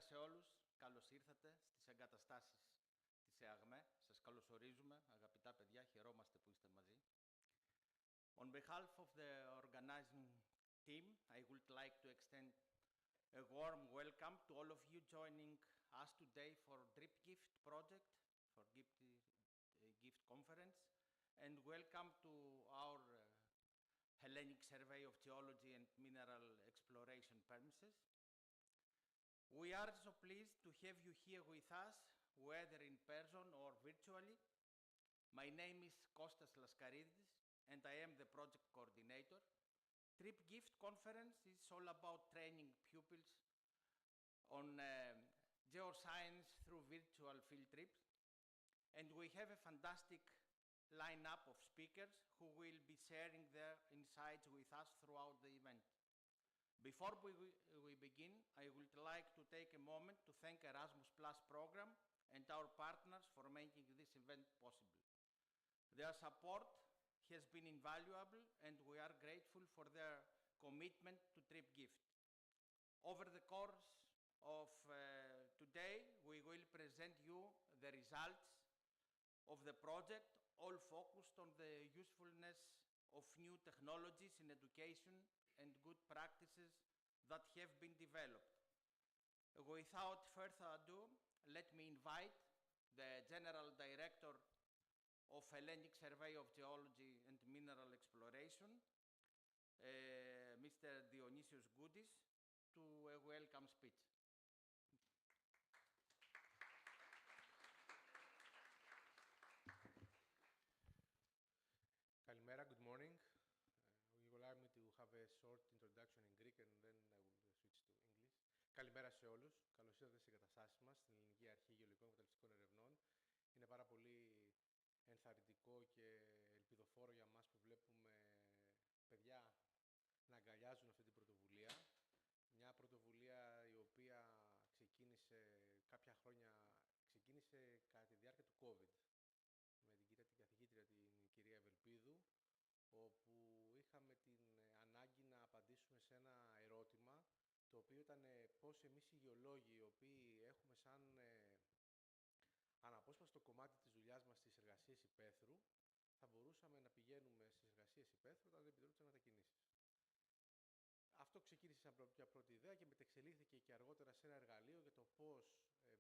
σε όλους. Καλώς ήρθατε στις εγκαταστάσεις της ΕΑΓΜΕ. Σας καλωσορίζουμε, αγαπητά παιδιά. Χαιρόμαστε που είστε μαζί. On behalf of the organizing team, I would like to extend a warm welcome to all of you joining us today for Drip Gift project, for gift conference, and welcome to our Hellenic Survey of Geology and Mineral Exploration premises. We are so pleased to have you here with us, whether in person or virtually. My name is Kostas Laskaridis, and I am the project coordinator. Trip Gift Conference is all about training pupils on geoscience through virtual field trips. And we have a fantastic lineup of speakers who will be sharing their insights with us throughout the event. Before we begin, I would like to take a moment to thank Erasmus Plus program and our partners for making this event possible. Their support has been invaluable, and we are grateful for their commitment to Trip Gift. Over the course of today, we will present you the results of the project, all focused on the usefulness of new technologies in education and good practices that have been developed. Without further ado, let me invite the General Director of Hellenic Survey of Geology and Mineral Exploration, Mr. Dionysios Goudis, to a welcome speech. Kalimera, good morning. You will allow me to have a short introduction in Greek and then I will switch to English. Καλημέρα σε όλους. Καλώς ήρθατε στις εγκαταστάσεις μας, στην Ελληνική Αρχή Γεωλογικών Μεταλλευτικών Ερευνών. Είναι πάρα πολύ ενθαρρυντικό και ελπιδοφόρο για μας που βλέπουμε παιδιά να αγκαλιάζουν αυτή την πρωτοβουλία. Μια πρωτοβουλία η οποία ξεκίνησε κάποια χρόνια, ξεκίνησε κατά τη διάρκεια του COVID με την καθηγήτρια την κυρία Εvelpidou, όπου είχαμε την ανάγκη να απαντήσουμε σε ένα ερώτημα το οποίο ήταν πώς εμείς οι γεωλόγοι, οι οποίοι έχουμε σαν αναπόσπαστο κομμάτι της δουλειάς μας στις εργασίες υπαίθρου, θα μπορούσαμε να πηγαίνουμε στις εργασίες υπαίθρου όταν δεν επιτρέπονται μετακινήσεις. Αυτό ξεκίνησε σαν μια πρώτη ιδέα και μετεξελίχθηκε και αργότερα σε ένα εργαλείο για το πώς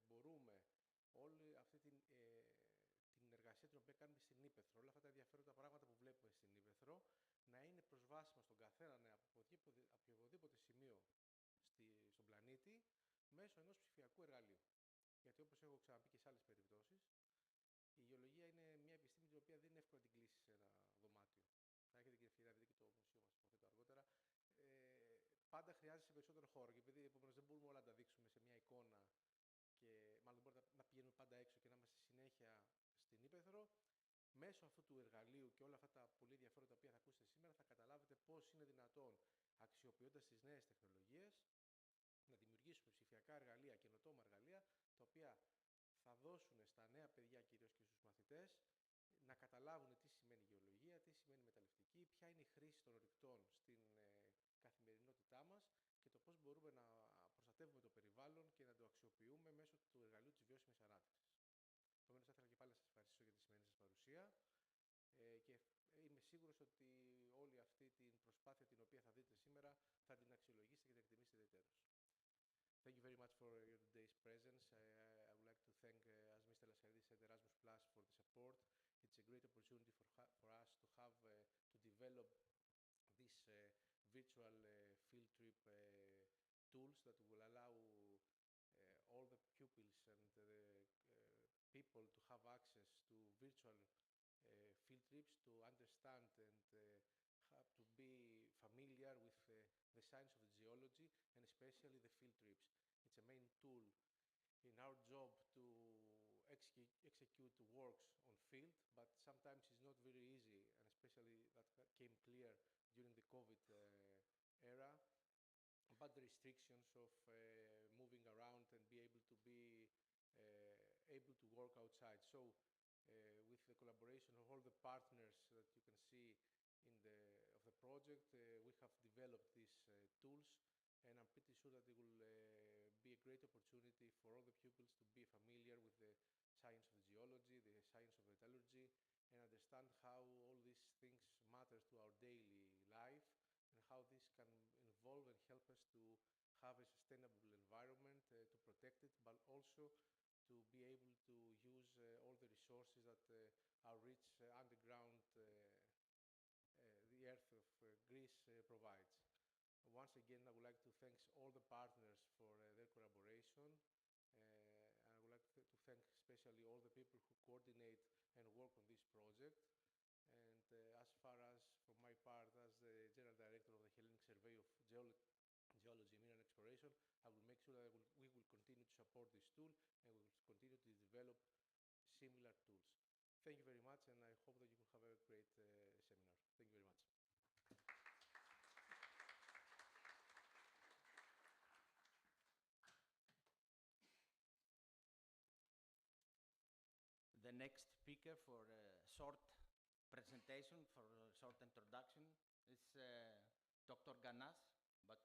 μπορούμε όλη αυτή την εργασία την οποία κάνουμε στην Ήπεθρο, όλα αυτά τα ενδιαφέροντα πράγματα που βλέπουμε στην Ήπεθρο, να είναι προσβάσιμα στον καθέναν από οποιοδήποτε σημείο στον πλανήτη μέσω ενός ψηφιακού εργαλείου. Γιατί όπως έχω ξαναπεί και σε άλλες περιπτώσεις, η γεωλογία είναι μια επιστήμη την οποία δεν είναι εύκολο να την κλείσει σε ένα δωμάτιο. Θα έχετε και ευκαιρία να δείτε και το μουσείο μας, υποθέτω αργότερα. Πάντα χρειάζεται περισσότερο χώρο και επειδή επομένως δεν μπορούμε όλα να τα δείξουμε σε μια εικόνα και μάλλον δεν μπορούμε να πηγαίνουμε πάντα έξω και να είμαστε συνέχεια στην Ήπεθρο, μέσω αυτού του εργαλείου και όλα αυτά τα πολύ ενδιαφέροντα τα οποία θα ακούσετε σήμερα, θα καταλάβετε πώς είναι δυνατόν, αξιοποιώντας τις νέες τεχνολογίες, να δημιουργήσουμε ψηφιακά εργαλεία, καινοτόμα εργαλεία, τα οποία θα δώσουν στα νέα παιδιά κυρίως και στους μαθητές να καταλάβουν τι σημαίνει γεωλογία, τι σημαίνει μεταλλευτική, ποια είναι η χρήση των ορυκτών στην καθημερινότητά μας και το πώς μπορούμε να προστατεύουμε το περιβάλλον και να το αξιοποιούμε μέσω του εργαλείου της βιώσιμης ανάπτυξης. Επομένως, θα ήθελα και πάλι να σας ευχαριστήσω για τη σημερινή σας παρουσία και είμαι σίγουρος ότι όλη αυτή την προσπάθεια την οποία θα δείτε σήμερα θα την αξιολογήσετε και θα εκτιμήσετε ιδιαιτέρως. Thank you very much for your today's presence. I would like to thank, as Mr. Laskaridis said, Erasmus Plus for the support. It's a great opportunity for us to have to develop these virtual field trip tools that will allow all the pupils and the people to have access to virtual field trips, to understand and have to be familiar with the science of the geology and especially the field trips. It's a main tool in our job to execute works on field, but sometimes it's not very easy, and especially that came clear during the COVID era, but the restrictions of moving around and be able to work outside. So with the collaboration of all the partners that you can see in the project, we have developed these tools, and I'm pretty sure that they will be be a great opportunity for all the pupils to be familiar with the science of the geology, the science of metallurgy, and understand how all these things matter to our daily life and how this can involve and help us to have a sustainable environment, to protect it, but also to be able to use all the resources that our rich underground the earth of Greece provides. Once again, I would like to thank all the partners for their collaboration. And I would like to thank especially all the people who coordinate and work on this project. And as far as from my part, as the General Director of the Hellenic Survey of Geology, Mineral Exploration, I will make sure that we will continue to support this tool and we will continue to develop similar tools. Thank you very much, and I hope that you will have a great seminar. Thank you very much. The next speaker for a short presentation, for a short introduction, is Dr. Ganas, but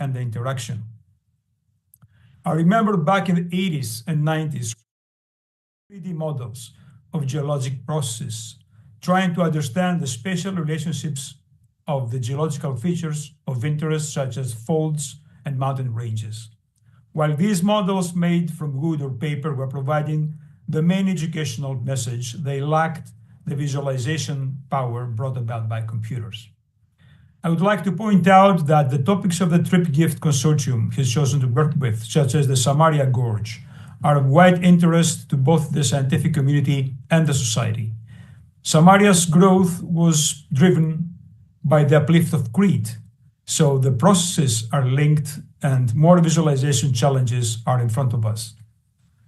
and the interaction. I remember back in the 80s and 90s, 3D models of geologic processes, trying to understand the spatial relationships of the geological features of interest, such as faults and mountain ranges. While these models made from wood or paper were providing the main educational message, they lacked the visualization power brought about by computers. I would like to point out that the topics of the Trip Gift Consortium has chosen to work with, such as the Samaria Gorge, are of wide interest to both the scientific community and the society. Samaria's growth was driven by the uplift of Crete, so the processes are linked and more visualization challenges are in front of us.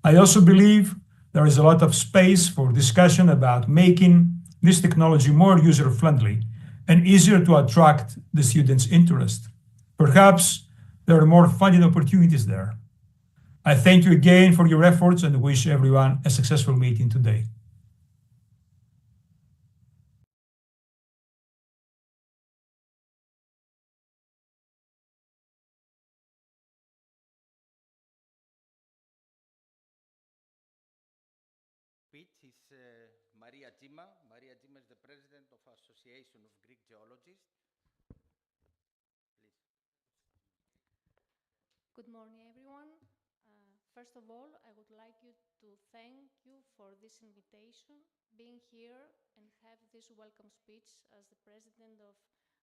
I also believe there is a lot of space for discussion about making this technology more user-friendly and easier to attract the students' interest. Perhaps there are more funding opportunities there. I thank you again for your efforts and wish everyone a successful meeting today. speech is Maria Gima. Maria Gima is the president of Association of Greek Geologists. Please. Good morning, everyone. First of all, I would like to thank you for this invitation, being here and have this welcome speech as the president of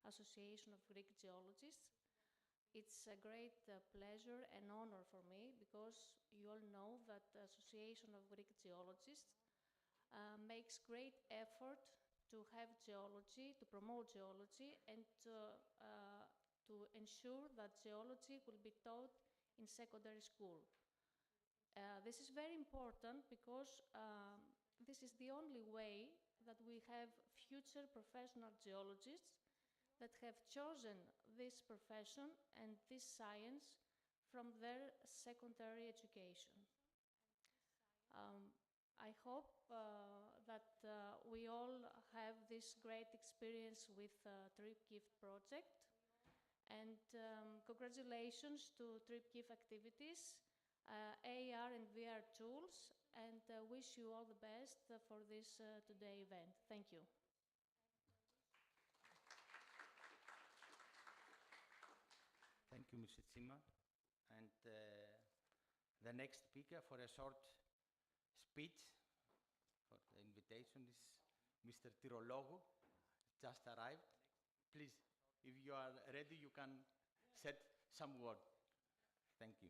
Association of Greek Geologists. It's a great pleasure and honor for me because you all know that the Association of Greek Geologists makes great effort to have geology, to promote geology, and to ensure that geology will be taught in secondary school. This is very important because this is the only way that we have future professional geologists that have chosen this profession and this science from their secondary education. I hope that we all have this great experience with Trip Gift project, and congratulations to Trip Gift activities AR and VR tools, and wish you all the best for this today event. Thank you. Thank you, Mrs. Tsima. And the next speaker for a short speech for the invitation is Mr. Tirologou, just arrived. Please, if you are ready, you can say some word. Thank you.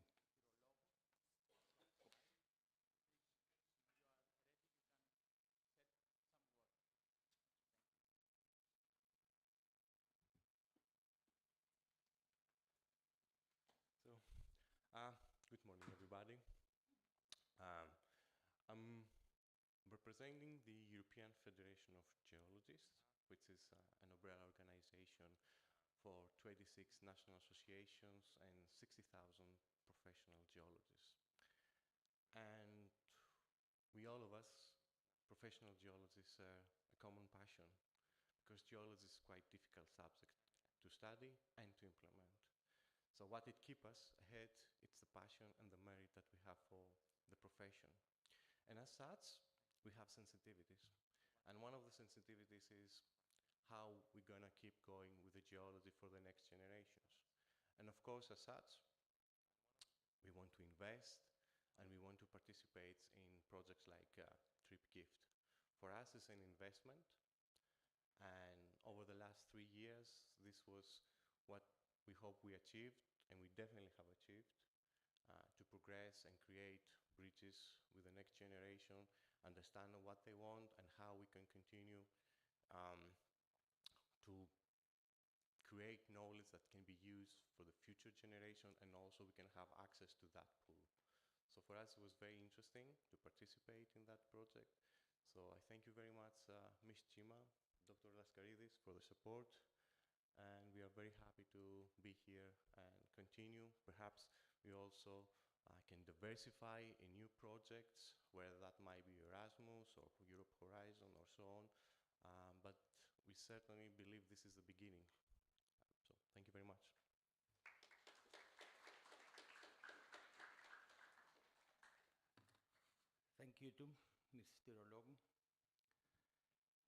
Good morning, everybody. I'm representing the European Federation of Geologists, which is an umbrella organization for 26 national associations and 60,000 professional geologists. And we all of us, professional geologists, share a common passion, because geology is quite difficult subject to study and to implement. So what it keeps us ahead, it's the passion and the merit that we have for the profession. And as such, we have sensitivities. And one of the sensitivities is how we're gonna keep going with the geology for the next generations. And of course, as such, we want to invest and we want to participate in projects like Trip Gift. For us, it's an investment. And over the last 3 years, this was what we hope we achieved, and we definitely have achieved, to progress and create bridges with the next generation, understand what they want and how we can continue to create knowledge that can be used for the future generation, and also we can have access to that pool. So for us, it was very interesting to participate in that project. So I thank you very much, Ms. Tsima, Dr. Laskaridis, for the support. And we are very happy to be here and continue. Perhaps we also can diversify in new projects, whether that might be Erasmus or Europe Horizon or so on. But we certainly believe this is the beginning. So thank you very much. Thank you too, Ms. Tirologou.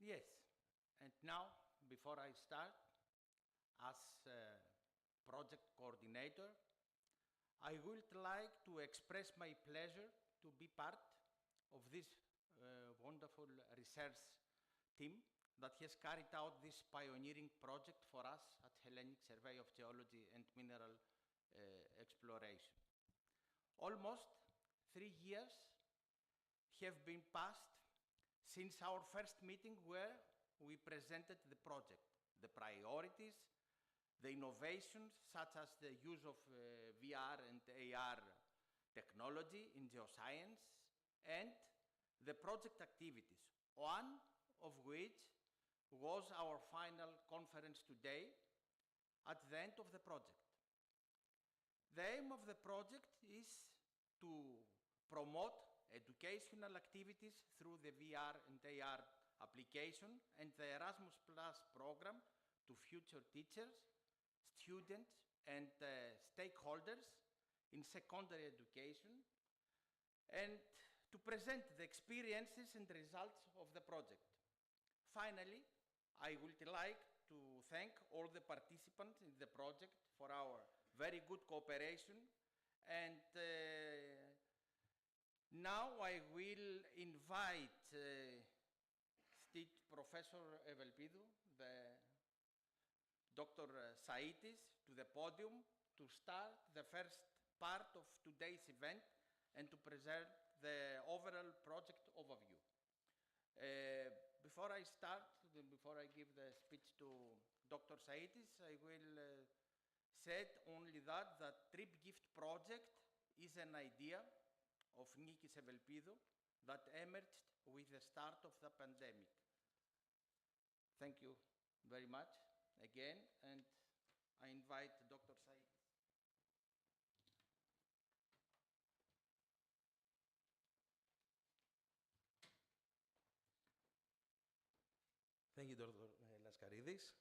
Yes, and now, before I start, as project coordinator, I would like to express my pleasure to be part of this wonderful research team that has carried out this pioneering project for us at Hellenic Survey of Geology and Mineral Exploration. Almost 3 years have been passed since our first meeting, where we presented the project, the priorities, the innovations such as the use of VR and AR technology in geoscience, and the project activities, one of which was our final conference today at the end of the project. The aim of the project is to promote educational activities through the VR and AR application and the Erasmus Plus program to future teachers, students, and stakeholders in secondary education, and to present the experiences and results of the project. Finally, I would like to thank all the participants in the project for our very good cooperation, and now I will invite Professor Evelpidou, the Dr. Saitis, to the podium to start the first part of today's event and to present the overall project overview. Before I start, before I give the speech to Dr. Saitis, I will say only that the Trip Gift project is an idea of Niki Evelpidou that emerged with the start of the pandemic. Thank you very much again, and I invite Dr. Saitis. Thank you, Dr. Laskaridis.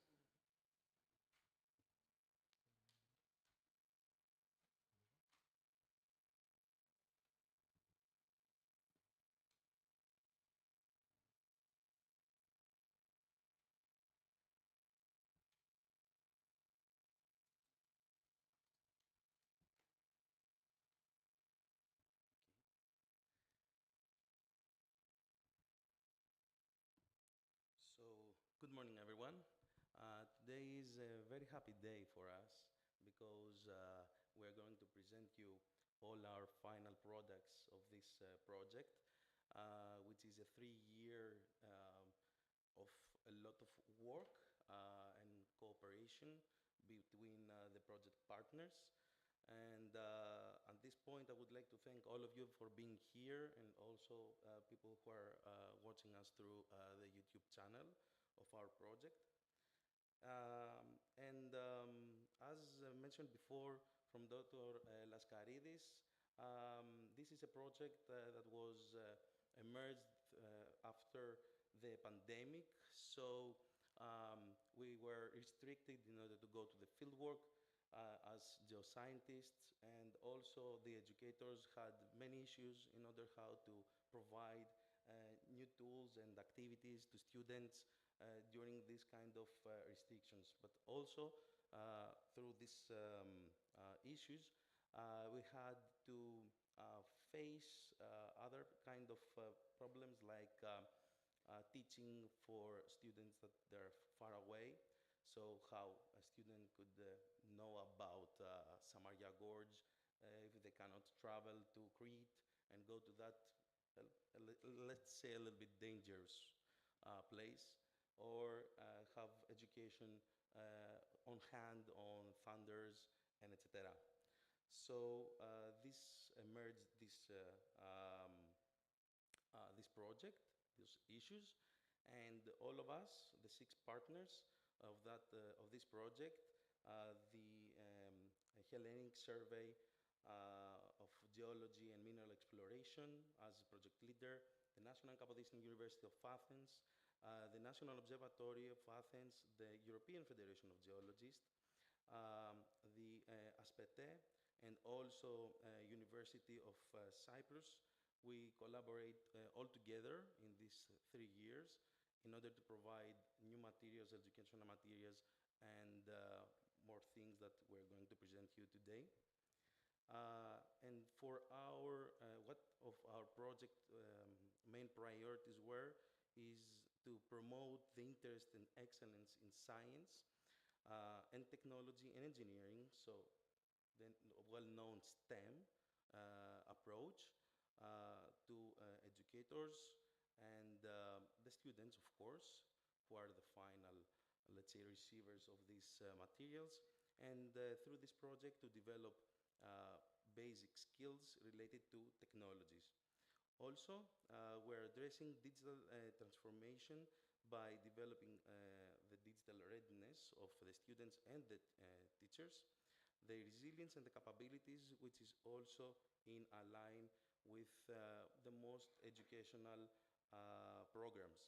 morning, everyone. Today is a very happy day for us because we're going to present you all our final products of this project, which is a 3-year of a lot of work and cooperation between the project partners. And at this point, I would like to thank all of you for being here and also people who are watching us through the YouTube channel of our project. As mentioned before from Dr. Laskaridis, this is a project that was emerged after the pandemic. So we were restricted in order to go to the fieldwork as geoscientists, and also the educators had many issues in order how to provide new tools and activities to students during these kind of restrictions. But also through these issues, we had to face other kind of problems like teaching for students that they're far away. So how a student could know about Samaria Gorge if they cannot travel to Crete and go to that, let's say, a little bit dangerous place, or have education on hand on thunders and etc. So this emerged this project, these issues, and all of us, the 6 partners of this project, the Hellenic Survey of Geology and Mineral Exploration as project leader, the National Capodistran University of Athens, the National Observatory of Athens, the European Federation of Geologists, the ASPETE, and also University of Cyprus. We collaborate all together in these 3 years in order to provide new materials, educational materials, and more things that we're going to present you today. And for what of our project main priorities were is to promote the interest and excellence in science and technology and engineering, so the well-known STEM approach to educators and the students, of course, who are the final, let's say, receivers of these materials, and through this project to develop basic skills related to technologies. Also, we're addressing digital transformation by developing the digital readiness of the students and the teachers, the resilience and the capabilities, which is also in line with the most educational programs.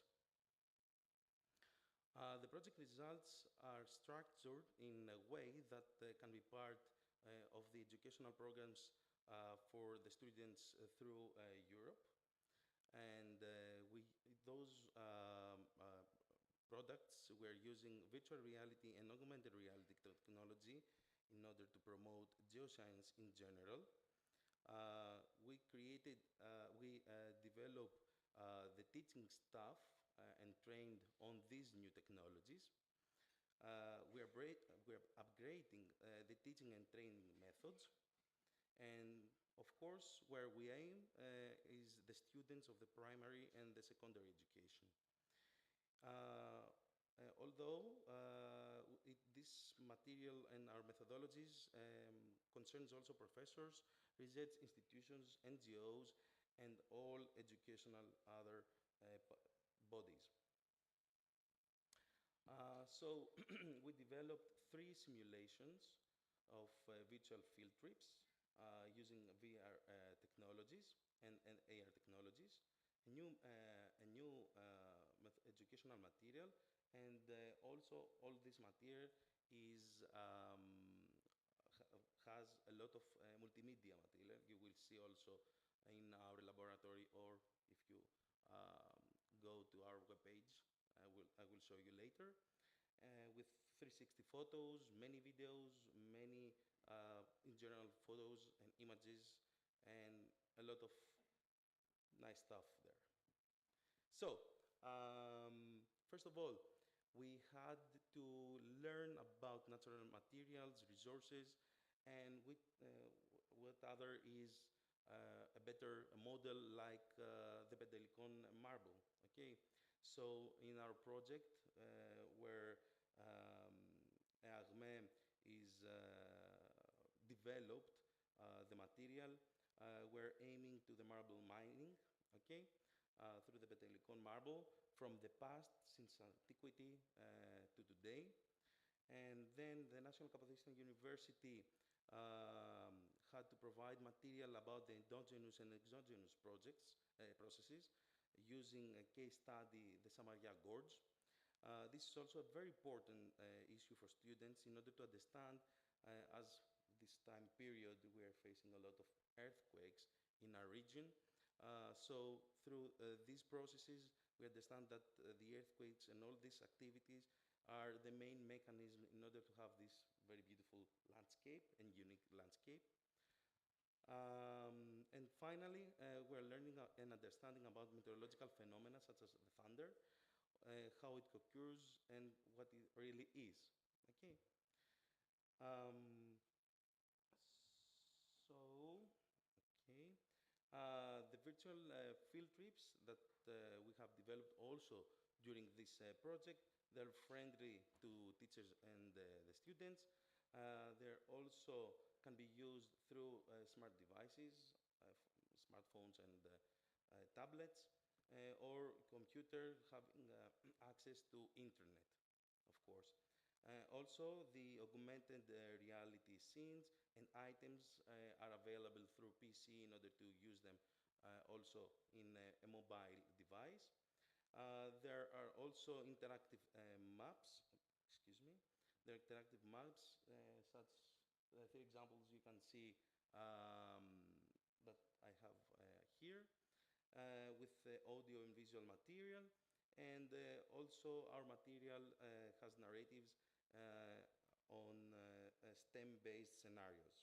The project results are structured in a way that can be part of the educational programs for the students through Europe. And those products, we're using virtual reality and augmented reality technology in order to promote geoscience in general. We developed the teaching staff and trained on these new technologies. We're upgrading the teaching and training methods. And of course, where we aim is the students of the primary and the secondary education. Although this material and our methodologies concerns also professors, research institutions, NGOs, and all educational other bodies. So we developed 3 simulations of virtual field trips using VR technologies and AR technologies, a new educational material, and also all this material has a lot of multimedia material. You will see also in our laboratory, or if you go to our webpage, I will show you later, with 360 photos, many videos, many in general photos and images, and a lot of nice stuff there. So first of all, we had to learn about natural materials, resources, and what other is a better model like the Pedelicon marble. Okay, so in our project where EAGME is developed the material, we're aiming to the marble mining, okay, through the Petelicon marble from the past, since antiquity to today. And then the National Capodistria University had to provide material about the endogenous and exogenous processes using a case study, the Samaria Gorge. This is also a very important issue for students in order to understand, as this time period we are facing a lot of earthquakes in our region. So through these processes, we understand that the earthquakes and all these activities are the main mechanism in order to have this very beautiful landscape and unique landscape. And finally, we're learning and understanding about meteorological phenomena such as the thunder, how it occurs, and what it really is. Okay. Okay. The virtual field trips that we have developed also during this project, they're friendly to teachers and the students. They're also can be used through smart devices, smartphones and tablets, or computer having access to internet, of course. Also, the augmented reality scenes and items are available through PC in order to use them also in a mobile device. There are also interactive maps, excuse me. There are interactive maps, such three examples you can see that I have here with audio and visual material. And also our material has narratives on STEM-based scenarios.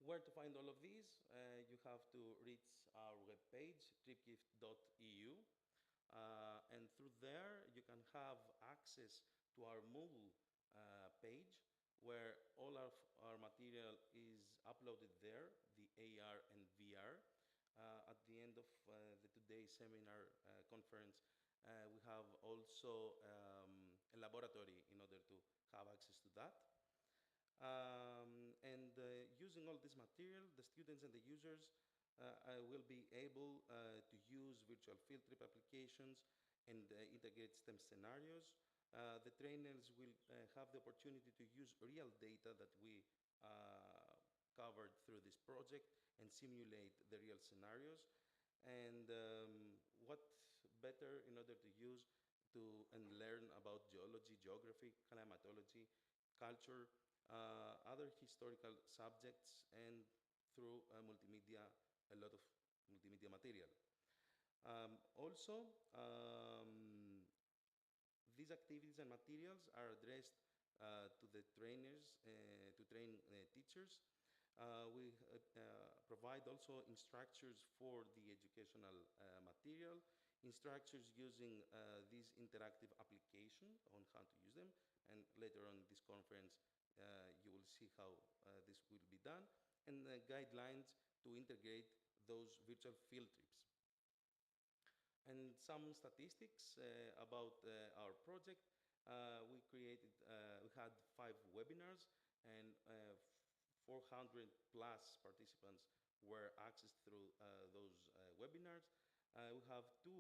Where to find all of these? You have to reach our webpage, tripgift.eu. And through there, you can have access to our Moodle page, where all of our material is uploaded there, the AR and VR. At the end of the today's seminar conference, we have also a laboratory in order to have access to that. And using all this material, the students and the users will be able to use virtual field trip applications and integrate STEM scenarios. The trainers will have the opportunity to use real data that we covered through this project and simulate the real scenarios. And what better in order to use to and learn about geology, geography, climatology, culture, other historical subjects, and through multimedia, a lot of multimedia material. Also, these activities and materials are addressed to the trainers, to train teachers. We provide also instructors for the educational material, instructors using this interactive application on how to use them, and later on in this conference you will see how this will be done, and guidelines to integrate those virtual field trips. And some statistics about our project. We had 5 webinars, and 400 plus participants were accessed through those webinars. We have 2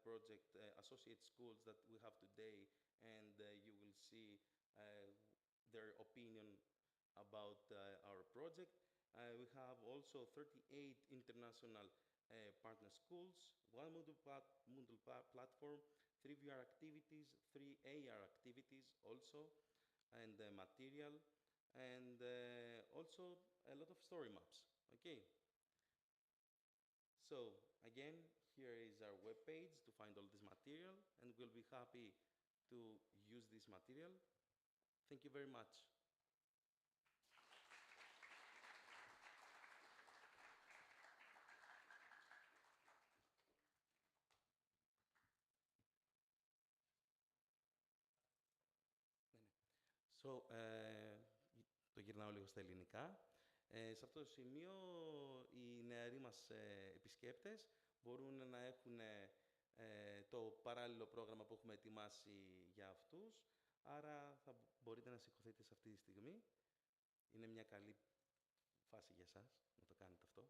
project associate schools that we have today, and you will see their opinion about our project. We have also 38 international partner schools, 1 Moodle platform, 3 VR activities, 3 AR activities also, and material, and also a lot of story maps. Okay. So again, here is our webpage to find all this material, and we'll be happy to use this material. Thank you very much. Το γυρνάω λίγο στα ελληνικά. Σε αυτό το σημείο οι νεαροί μας επισκέπτες μπορούν να έχουν το παράλληλο πρόγραμμα που έχουμε ετοιμάσει για αυτούς. Άρα μπορείτε να σηκωθείτε σε αυτή τη στιγμή. Είναι μια καλή φάση για εσάς να το κάνετε αυτό.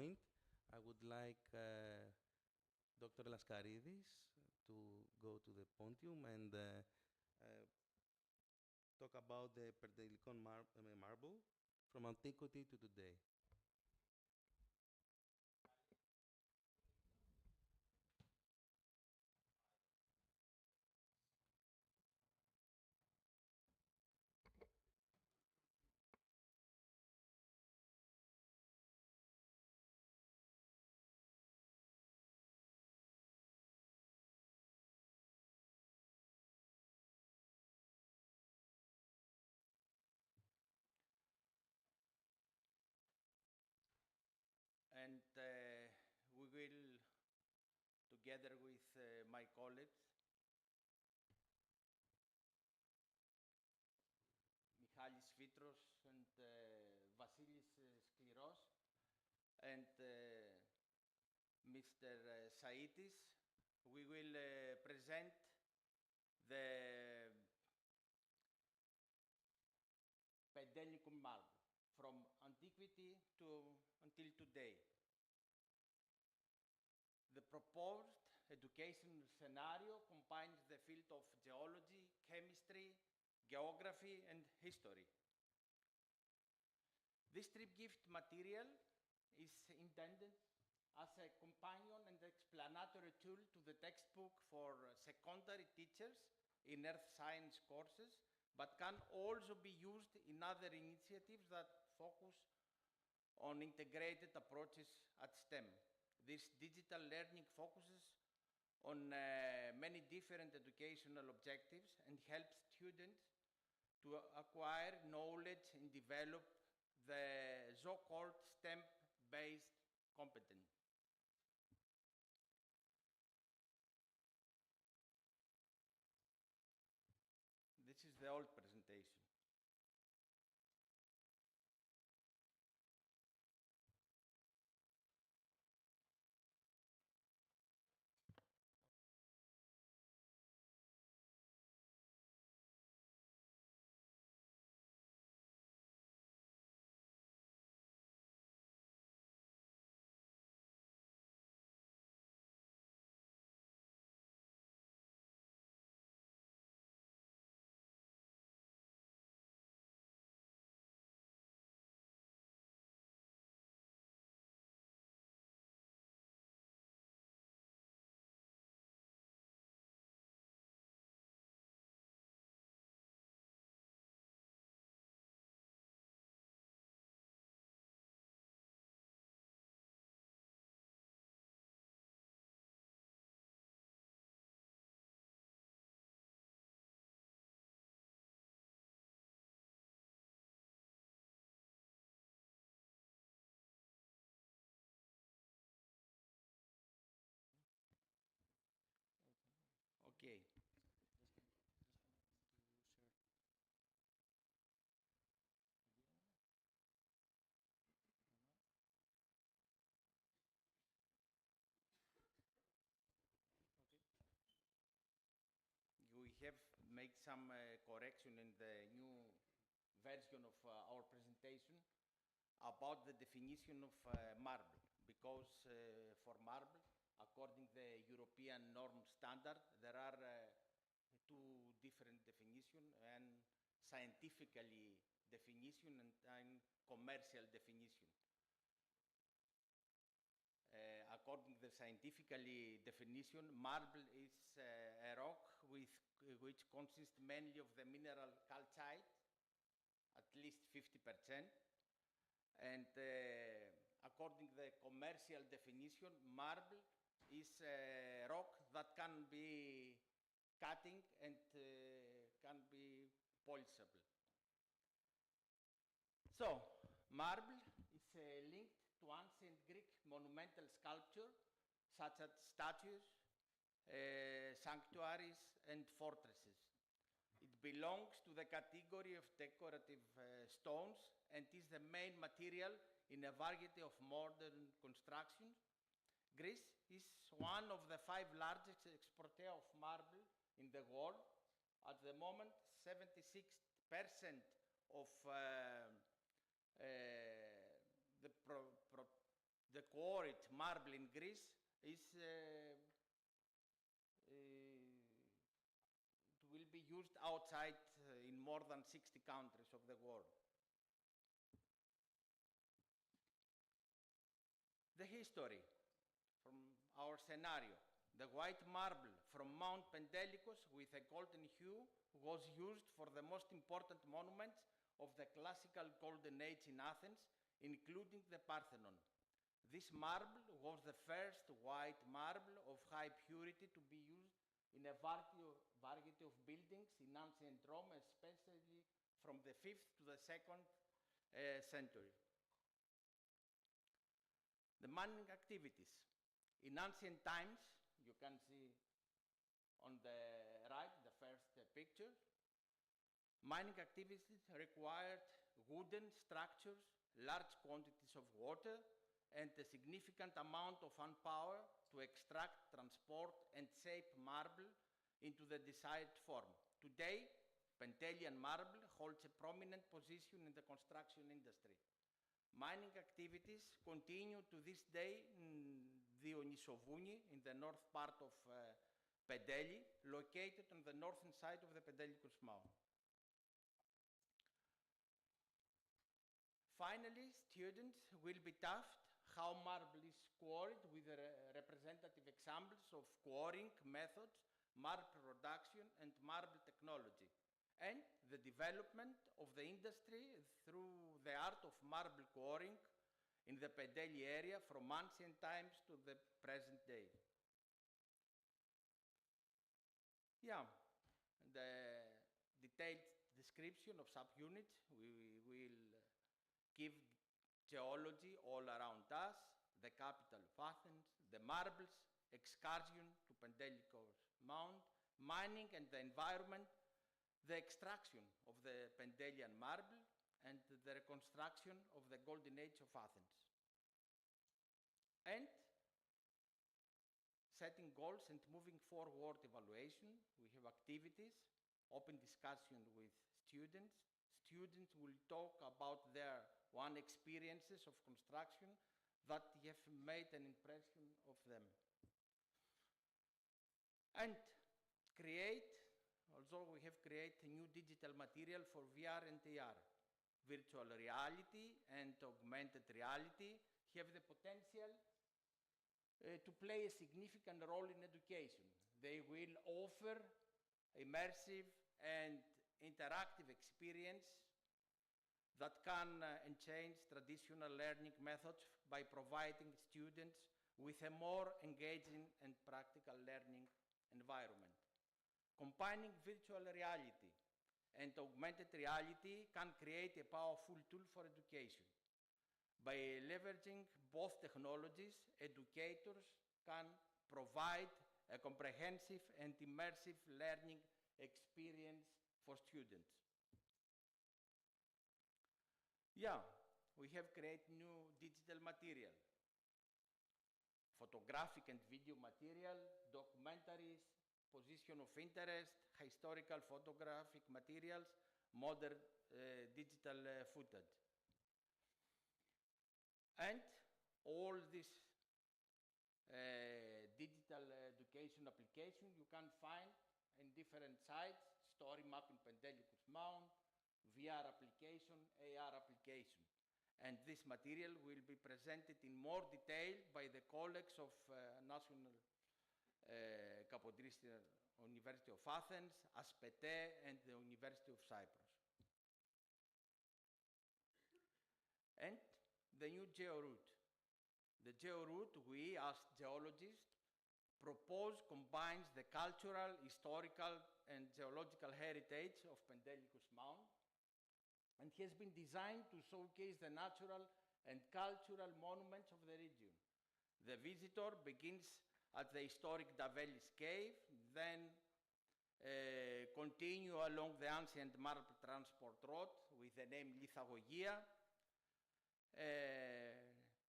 Point, I would like Dr. Laskaridis to go to the podium and talk about the Perdelicon marble from antiquity to today. And we will, together with my colleagues, Michalis Fitros and Vasilis Skliros and Mr. Saitis, we will present the Pendelnicum marble from antiquity to until today. The proposed educational scenario combines the field of geology, chemistry, geography, and history. This trip gift material is intended as a companion and explanatory tool to the textbook for secondary teachers in earth science courses, but can also be used in other initiatives that focus on integrated approaches at STEM. This digital learning focuses on many different educational objectives and helps students to acquire knowledge and develop the so-called STEM-based competence. This is the old presentation. some correction in the new version of our presentation about the definition of marble, because for marble, according to the European norm standard, there are two different definitions, and scientifically definition and commercial definition. According to the scientifically definition, marble is a rock which consists mainly of the mineral calcite, at least 50%. And according to the commercial definition, marble is a rock that can be cutting and can be polishable. So, marble is linked to ancient Greek monumental sculpture, such as statues, sanctuaries, and fortresses. It belongs to the category of decorative stones and is the main material in a variety of modern constructions. Greece is one of the 5 largest exporters of marble in the world. At the moment, 76% of the quarried marble in Greece is will be used outside in more than 60 countries of the world. The history from our scenario. The white marble from Mount Pentelicus with a golden hue was used for the most important monuments of the classical Golden Age in Athens, including the Parthenon. This marble was the first white marble of high purity to be used in a variety of buildings in ancient Rome, especially from the 5th to the 2nd century. The mining activities. In ancient times, you can see on the right, the first picture, mining activities required wooden structures, large quantities of water, and a significant amount of manpower to extract, transport, and shape marble into the desired form. Today, Pentelian marble holds a prominent position in the construction industry. Mining activities continue to this day in Dionysovouni, in the north part of Pendeli, located on the northern side of the Pentelicus Mount. Finally, students will be taught how marble is quarried with representative examples of quarrying methods, marble production, and marble technology, and the development of the industry through the art of marble quarrying in the Pendeli area from ancient times to the present day. Yeah, the detailed description of subunits, we will give geology all around us, the capital of Athens, the marbles, excursion to Pentelicus Mount, mining and the environment, the extraction of the Pendelian marble, and the reconstruction of the Golden Age of Athens. And setting goals and moving forward evaluation, we have activities, open discussion with students. Students will talk about their experiences of construction that have made an impression of them. And also we have created a new digital material for VR and AR. Virtual reality and augmented reality have the potential to play a significant role in education. They will offer immersive and interactive experience that can change traditional learning methods by providing students with a more engaging and practical learning environment. Combining virtual reality and augmented reality can create a powerful tool for education. By leveraging both technologies, educators can provide a comprehensive and immersive learning experience for students. Yeah, we have created new digital material, photographic and video material, documentaries, position of interest, historical photographic materials, modern digital footage. And all this digital education application you can find in different sites: story map in Pentelicus Mount, VR application, AR application. And this material will be presented in more detail by the colleagues of National Kapodristia University of Athens, ASPETE, and the University of Cyprus. And the new georoute. The georoute, we as geologists propose, combines the cultural, historical, and geological heritage of Pentelicus Mount, and has been designed to showcase the natural and cultural monuments of the region. The visitor begins at the historic Davelis Cave, then continue along the ancient marble transport road with the name Lithagogia,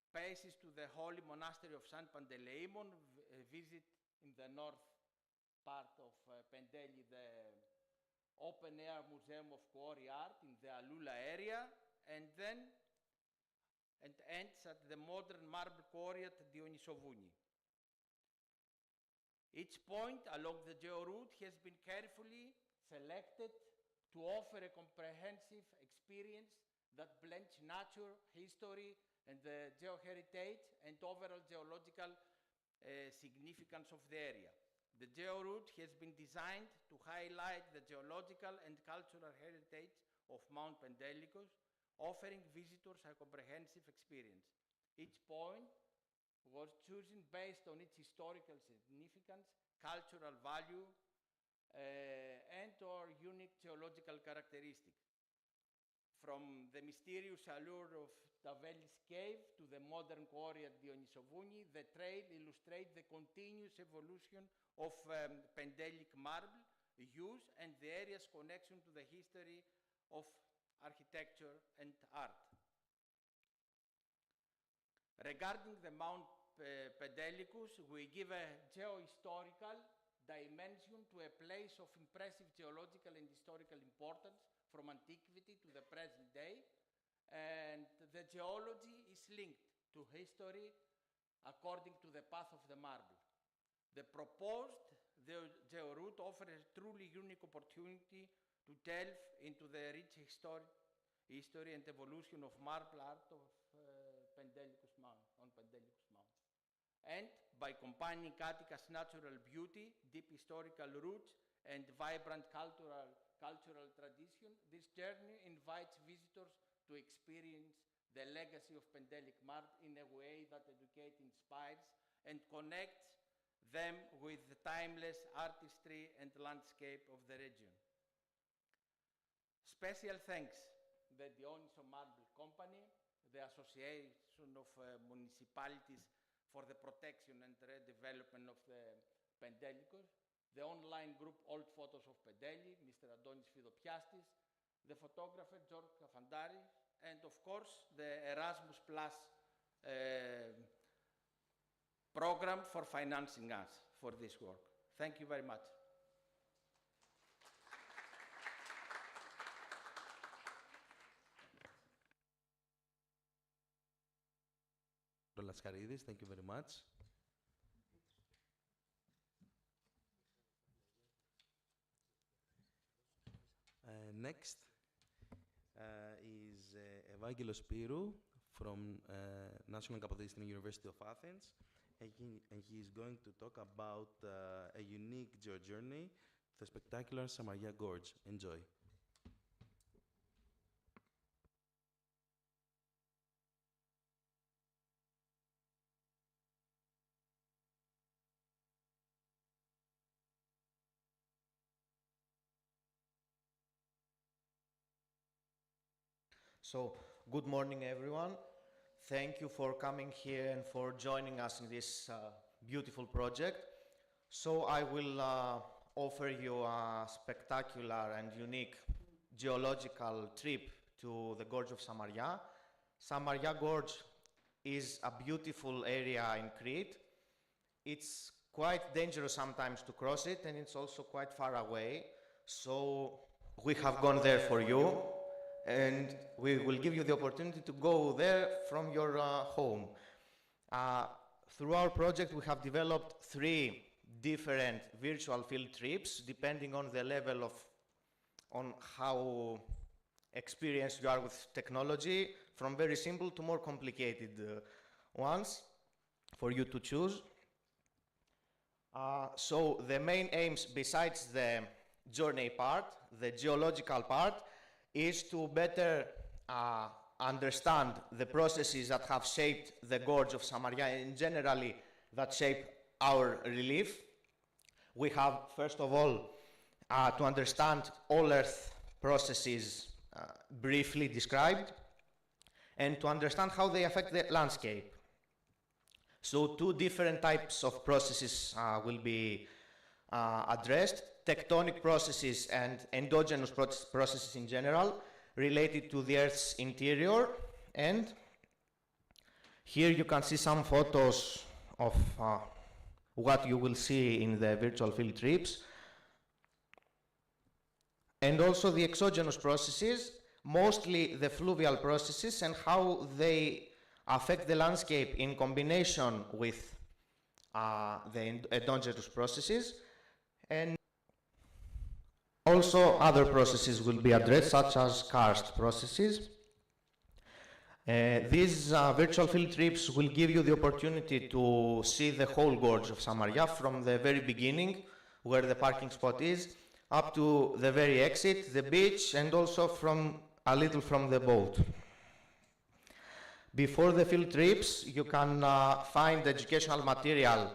passes to the holy monastery of San Panteleimon, visit in the north part of Pendeli the open-air museum of quarry art in the Alula area, and ends at the modern marble quarry at Dionysovouni. Each point along the georoute has been carefully selected to offer a comprehensive experience that blends nature, history, and the geoheritage and overall geological significance of the area. The georoute has been designed to highlight the geological and cultural heritage of Mount Pentelicus, offering visitors a comprehensive experience. Each point was chosen based on its historical significance, cultural value, and/or unique geological characteristics. From the mysterious allure of Davelis Cave to the modern quarry at Dionysovouni, the trail illustrates the continuous evolution of Pendelic marble use and the area's connection to the history of architecture and art. Regarding the Mount Pentelicus, we give a geohistorical dimension to a place of impressive geological and historical importance from antiquity to the present day, and the geology is linked to history according to the path of the marble. The proposed georoute offers a truly unique opportunity to delve into the rich history and evolution of marble art of Pentelicus Mount, on Pentelicus Mount. And by combining Attica's natural beauty, deep historical roots, and vibrant cultural tradition, this journey invites visitors to experience the legacy of Pendelic marble in a way that educates, inspires, and connects them with the timeless artistry and landscape of the region. Special thanks to the Dionyso Marble Company, the Association of Municipalities for the protection and redevelopment of the Pentelicus, the online group Old Photos of Pendeli, Mr. Antonis Fidopiastis, the photographer George Kafandari, and of course the Erasmus Plus program for financing us for this work. Thank you very much. Lascaridis, thank you very much. Next is Evangelos Spyrou from National Kapodistria University of Athens, and he is going to talk about a unique journey, the spectacular Samaria Gorge. Enjoy. So, good morning, everyone. Thank you for coming here and for joining us in this beautiful project. So, I will offer you a spectacular and unique geological trip to the Gorge of Samaria. Samaria Gorge is a beautiful area in Crete. It's quite dangerous sometimes to cross it, and it's also quite far away. So we have gone there for you, and we will give you the opportunity to go there from your home. Through our project, we have developed 3 different virtual field trips, depending on the level of, on how experienced you are with technology, from very simple to more complicated ones for you to choose. So the main aims, besides the journey part, the geological part, is to better understand the processes that have shaped the gorge of Samaria and generally that shape our relief. We have, first of all, to understand all Earth processes briefly described, and to understand how they affect the landscape. So 2 different types of processes will be addressed: tectonic processes and endogenous processes in general, related to the Earth's interior. And here you can see some photos of what you will see in the virtual field trips. And also the exogenous processes, mostly the fluvial processes, and how they affect the landscape in combination with the endogenous processes. And also other processes will be addressed, such as karst processes. These virtual field trips will give you the opportunity to see the whole gorge of Samaria from the very beginning, where the parking spot is, up to the very exit, the beach, and also from a little from the boat. Before the field trips, you can find educational material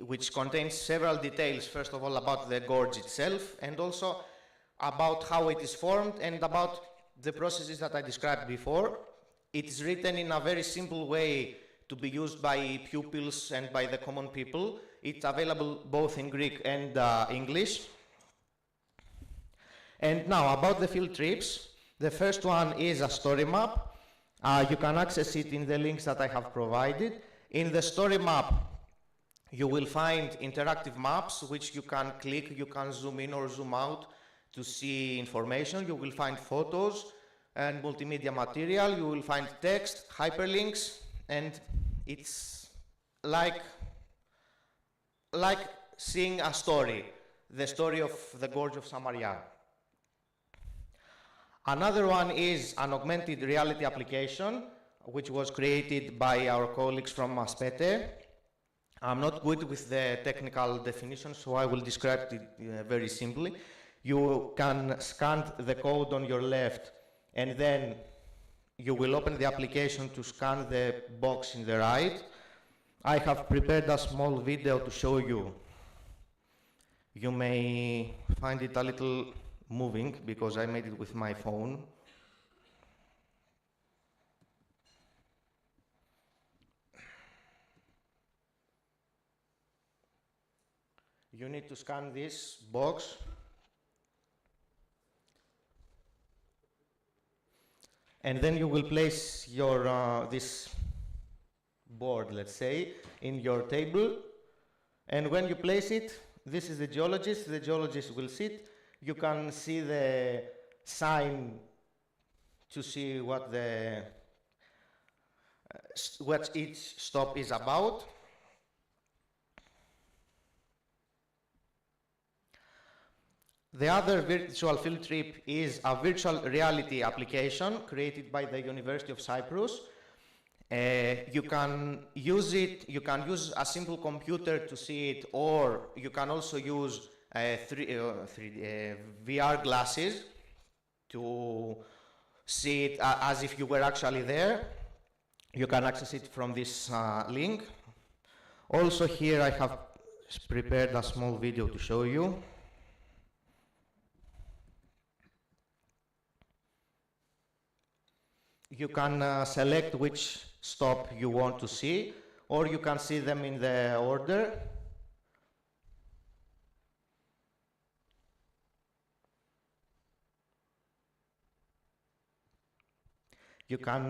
which contains several details, first of all about the gorge itself, and also about how it is formed and about the processes that I described before. It is written in a very simple way to be used by pupils and by the common people. It's available both in Greek and English. And now about the field trips. The first one is a story map. You can access it in the links that I have provided. In the story map, you will find interactive maps which you can click, you can zoom in or zoom out to see information. You will find photos and multimedia material. You will find text, hyperlinks, and it's like seeing a story, the story of the Gorge of Samaria. Another one is an augmented reality application, which was created by our colleagues from Aspete. I'm not good with the technical definition, so I will describe it very simply. You can scan the code on your left, and then you will open the application to scan the box in the right. I have prepared a small video to show you. You may find it a little moving because I made it with my phone. You need to scan this box. And then you will place your this board, let's say, in your table. And when you place it, this is the geologist will sit. You can see the sign to see what each stop is about. The other virtual field trip is a virtual reality application created by the University of Cyprus. You can use it, you can use a simple computer to see it, or you can also use VR glasses to see it as if you were actually there. You can access it from this link. Also here I have prepared a small video to show you. You can select which stop you want to see, or you can see them in the order. You can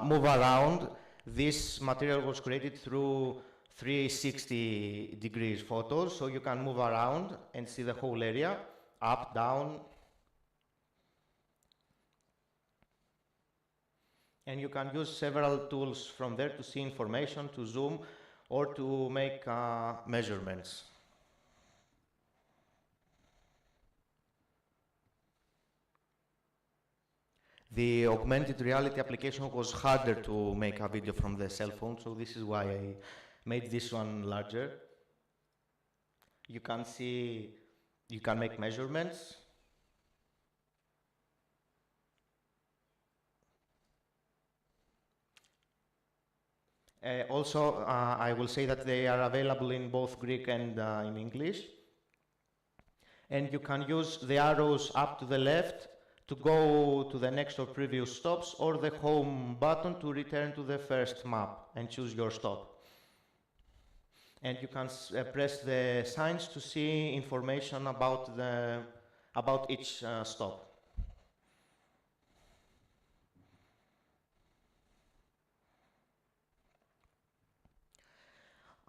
move around. This material was created through 360 degrees photos, so you can move around and see the whole area, up, down. And you can use several tools from there to see information, to zoom, or to make measurements. The augmented reality application was harder to make a video from the cell phone, so this is why I made this one larger. You can see, you can make measurements. Also, I will say that they are available in both Greek and in English. And you can use the arrows up to the left to go to the next or previous stops, or the home button to return to the first map and choose your stop. And you can press the signs to see information about each stop.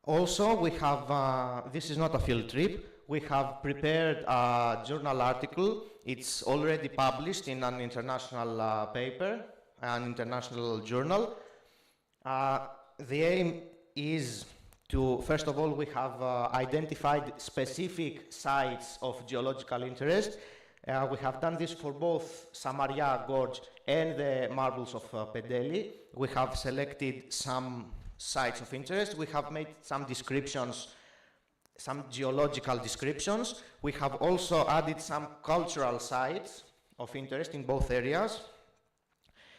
Also, we have, this is not a field trip, we have prepared a journal article. It's already published in an international paper, an international journal. The aim is to, first of all, we have identified specific sites of geological interest. We have done this for both Samaria Gorge and the marbles of Pedeli. We have selected some sites of interest. We have made some descriptions, some geological descriptions. We have also added some cultural sites of interest in both areas.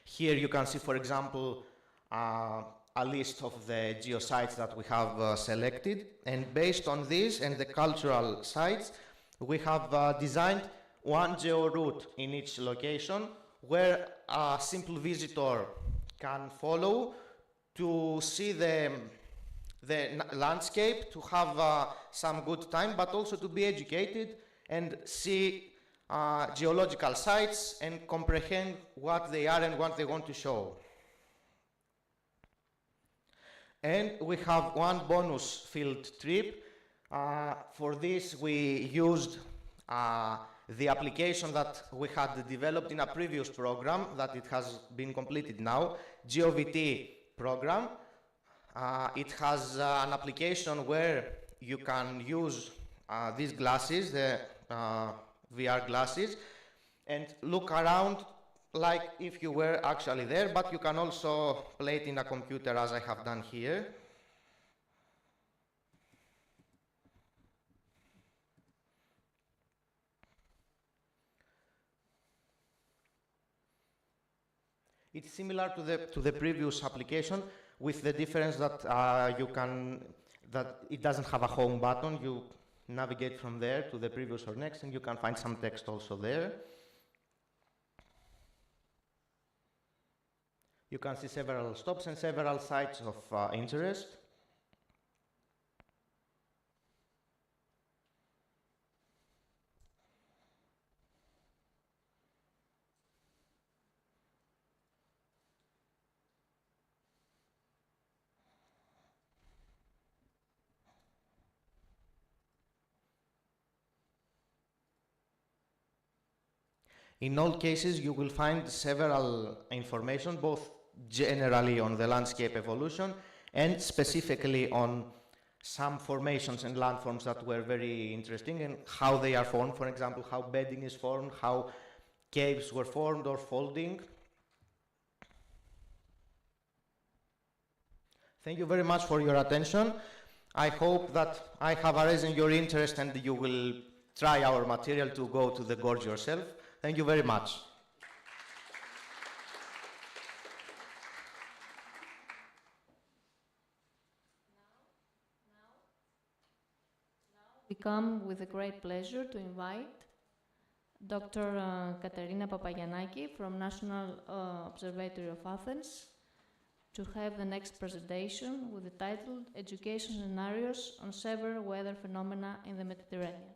Here you can see, for example, a list of the geosites that we have selected. And based on this and the cultural sites, we have designed one georoute in each location where a simple visitor can follow to see the landscape, to have some good time, but also to be educated and see geological sites and comprehend what they are and what they want to show. And we have one bonus field trip. For this, we used the application that we had developed in a previous program, that it has been completed now, GeoVT program. It has an application where you can use these glasses, the VR glasses, and look around like if you were actually there, but you can also play it in a computer, as I have done here. It's similar to the previous application, with the difference that that it doesn't have a home button. You navigate from there to the previous or next, and you can find some text also there. You can see several stops and several sites of interest. In all cases, you will find several information, both generally on the landscape evolution and specifically on some formations and landforms that were very interesting and how they are formed. For example, how bedding is formed, how caves were formed or folding. Thank you very much for your attention. I hope that I have arisen your interest and you will try our material to go to the gorge yourself. Thank you very much. We come with a great pleasure to invite Dr. Katerina Papagiannaki from National Observatory of Athens to have the next presentation with the title Education Scenarios on Severe Weather Phenomena in the Mediterranean.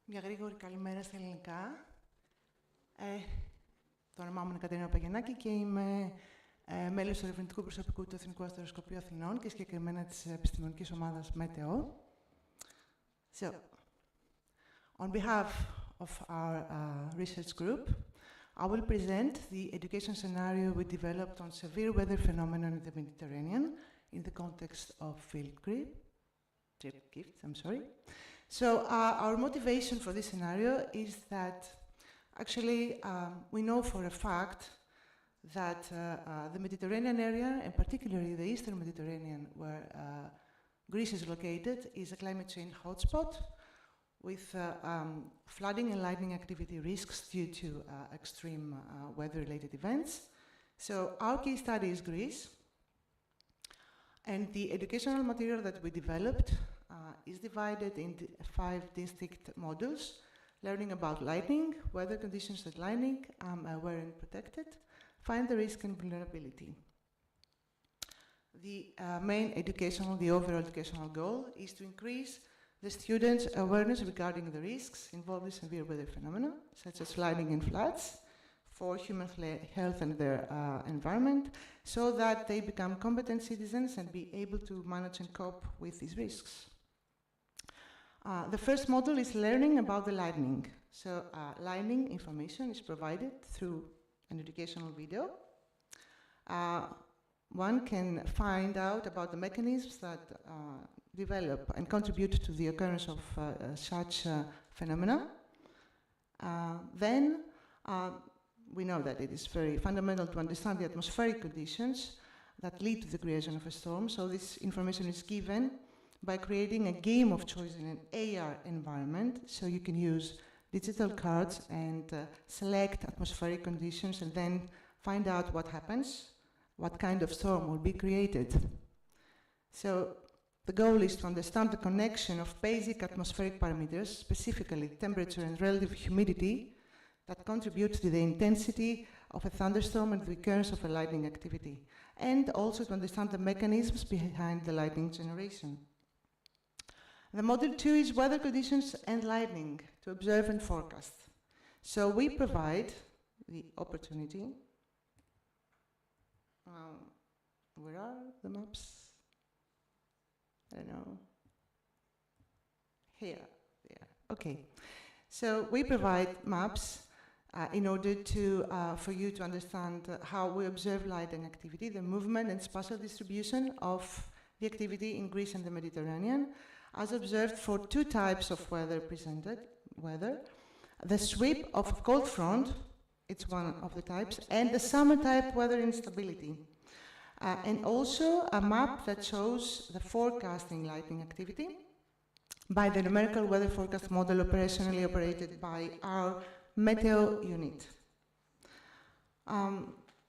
Μια γρήγορη καλημέρα στα ελληνικά. Το όνομά μου είναι Κατερίνα Παγενάκη και είμαι μέλος του ερευνητικού προσωπικού του Εθνικού Αστεροσκοπείου Αθηνών και συγκεκριμένα της επιστημονικής ομάδας ΜΕΤΕΟ. So, on behalf of our research group, I will present the education scenario we developed on severe weather phenomena in the Mediterranean in the context of field trip gifts. So our motivation for this scenario is that actually we know for a fact that the Mediterranean area, and particularly the Eastern Mediterranean, where Greece is located, is a climate change hotspot with flooding and lightning activity risks due to extreme weather-related events. So our case study is Greece, and the educational material that we developed is divided into 5 distinct modules, learning about lightning, weather conditions at lightning, aware and protected, find the risk and vulnerability. The overall educational goal is to increase the students' awareness regarding the risks involved in severe weather phenomena, such as lightning and floods, for human health and their environment, so that they become competent citizens and be able to manage and cope with these risks. The first module is learning about the lightning. So lightning information is provided through an educational video. One can find out about the mechanisms that develop and contribute to the occurrence of such phenomena. Then we know that it is very fundamental to understand the atmospheric conditions that lead to the creation of a storm. So this information is given by creating a game of choice in an AR environment. So you can use digital cards and select atmospheric conditions and then find out what happens, what kind of storm will be created. So the goal is to understand the connection of basic atmospheric parameters, specifically temperature and relative humidity, that contribute to the intensity of a thunderstorm and the occurrence of a lightning activity, and also to understand the mechanisms behind the lightning generation. The module 2 is weather conditions and lightning to observe and forecast. So we provide the opportunity. Where are the maps? I don't know. Here, yeah, okay. So we provide maps in order for you to understand how we observe lightning activity, the movement and spatial distribution of the activity in Greece and the Mediterranean, as observed for 2 types of weather presented. The sweep of a cold front, it's one of the types, and the summer type weather instability. And also a map that shows the forecasting lightning activity by the numerical weather forecast model operationally operated by our METEO unit.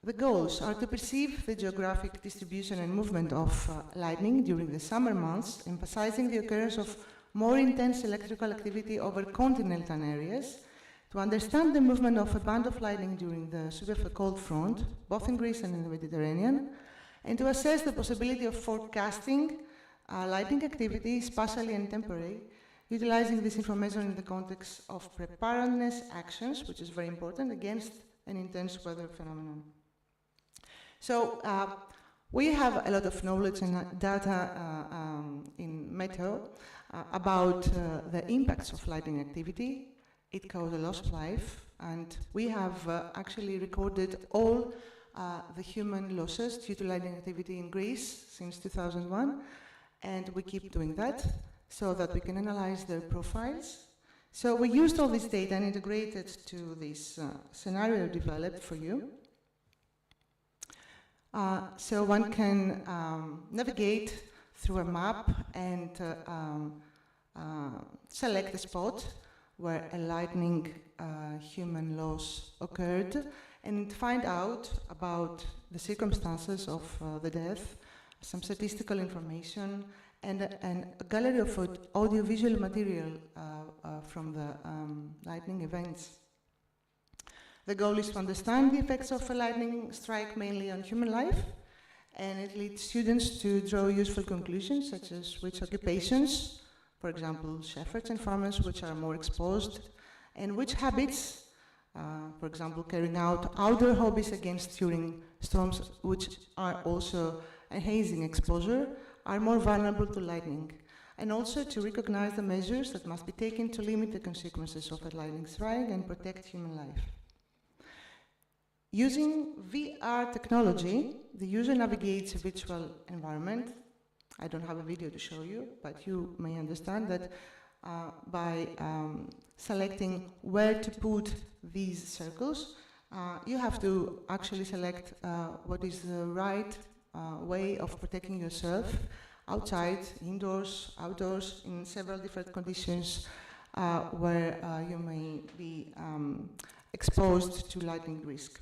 The goals are to perceive the geographic distribution and movement of lightning during the summer months, emphasizing the occurrence of more intense electrical activity over continental areas, to understand the movement of a band of lightning during the sweep of a cold front, both in Greece and in the Mediterranean, and to assess the possibility of forecasting lightning activity, spatially and temporally, utilizing this information in the context of preparedness actions, which is very important, against an intense weather phenomenon. So we have a lot of knowledge and data in METEO about the impacts of lightning activity. It causes a loss of life, and we have actually recorded all the human losses due to lightning activity in Greece since 2001, and we keep doing that so that we can analyze their profiles. So we used all this data and integrated to this scenario developed for you. So one can navigate through a map and select a spot where a lightning human loss occurred and find out about the circumstances of the death, some statistical information, and a gallery of audiovisual material from the lightning events. The goal is to understand the effects of a lightning strike mainly on human life, and it leads students to draw useful conclusions, such as which occupations for example, shepherds and farmers, which are more exposed, and which habits, for example, carrying out outdoor hobbies against during storms, which are also enhancing exposure, are more vulnerable to lightning. And also to recognize the measures that must be taken to limit the consequences of a lightning strike and protect human life. Using VR technology, the user navigates a virtual environment. I don't have a video to show you, but you may understand that by selecting where to put these circles, you have to actually select what is the right way of protecting yourself outside, indoors, outdoors, in several different conditions where you may be exposed to lightning risk.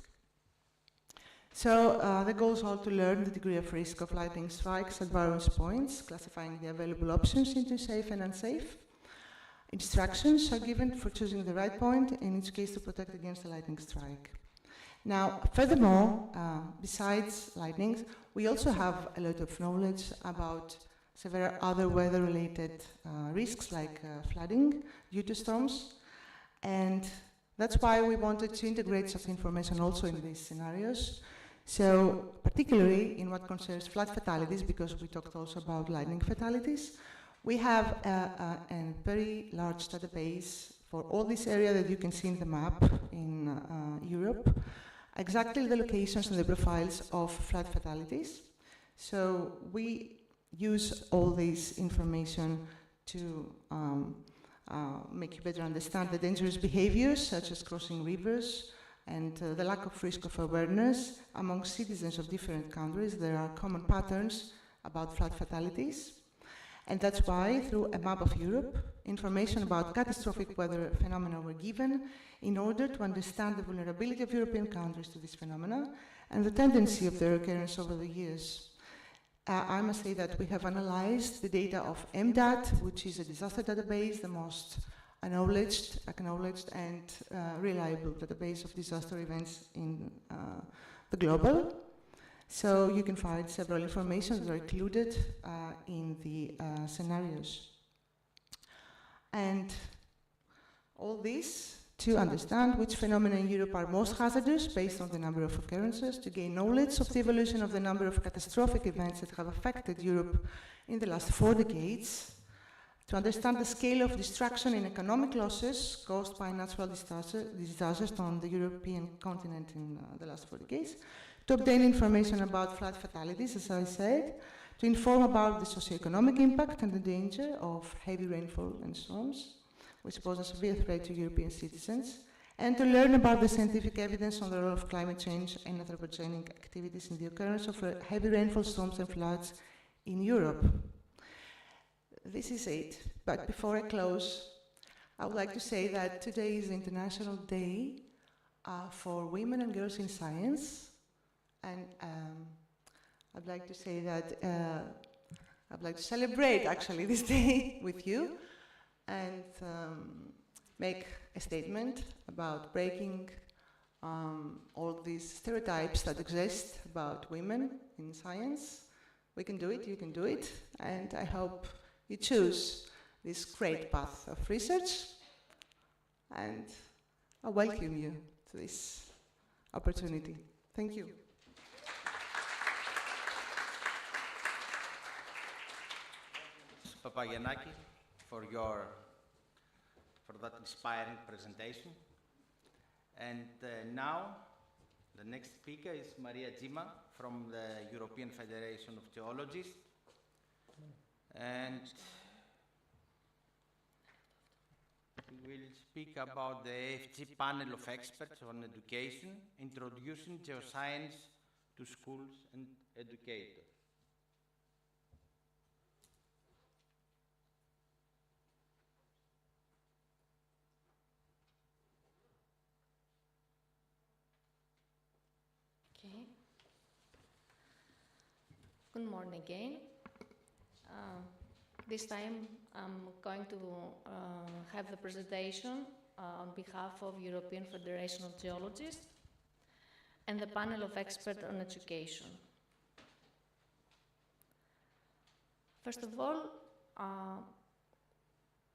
So the goals are to learn the degree of risk of lightning strikes at various points, classifying the available options into safe and unsafe. Instructions are given for choosing the right point, in each case to protect against a lightning strike. Now, furthermore, besides lightnings, we also have a lot of knowledge about several other weather-related risks like flooding due to storms, and that's why we wanted to integrate such information also in these scenarios. So, particularly in what concerns flood fatalities, because we talked also about lightning fatalities, we have a very large database for all this area that you can see in the map in Europe, exactly the locations and the profiles of flood fatalities. So we use all this information to make you better understand the dangerous behaviors, such as crossing rivers, and the lack of risk of awareness among citizens of different countries. There are common patterns about flood fatalities. And that's why, through a map of Europe, information about catastrophic weather phenomena were given in order to understand the vulnerability of European countries to this phenomena and the tendency of their occurrence over the years. I must say that we have analyzed the data of MDAT, which is a disaster database, the most acknowledged and reliable database of disaster events in the global. So you can find several information that are included in the scenarios. And all this to understand which phenomena in Europe are most hazardous based on the number of occurrences, to gain knowledge of the evolution of the number of catastrophic events that have affected Europe in the last 4 decades, to understand the scale of destruction and economic losses caused by natural disasters on the European continent in the last 4 decades, to obtain information about flood fatalities, as I said, to inform about the socioeconomic impact and the danger of heavy rainfall and storms, which pose a severe threat to European citizens, and to learn about the scientific evidence on the role of climate change and anthropogenic activities in the occurrence of heavy rainfall, storms and floods in Europe. This is it, but before I close, I would like to say that today is International Day for Women and Girls in Science, and I'd like to say that I'd like to celebrate actually this day with you and make a statement about breaking all these stereotypes that exist about women in science. We can do it, you can do it, and I hope you choose this great path of research, and I welcome you to this opportunity. Thank you. Papagiannaki, for that inspiring presentation. And now, the next speaker is Maria Gima from the European Federation of Geologists. And we will speak about the AFG panel of experts on education, introducing geoscience to schools and educators. Okay. Good morning again. This time I'm going to have the presentation on behalf of European Federation of Geologists and the panel of experts on education. First of all,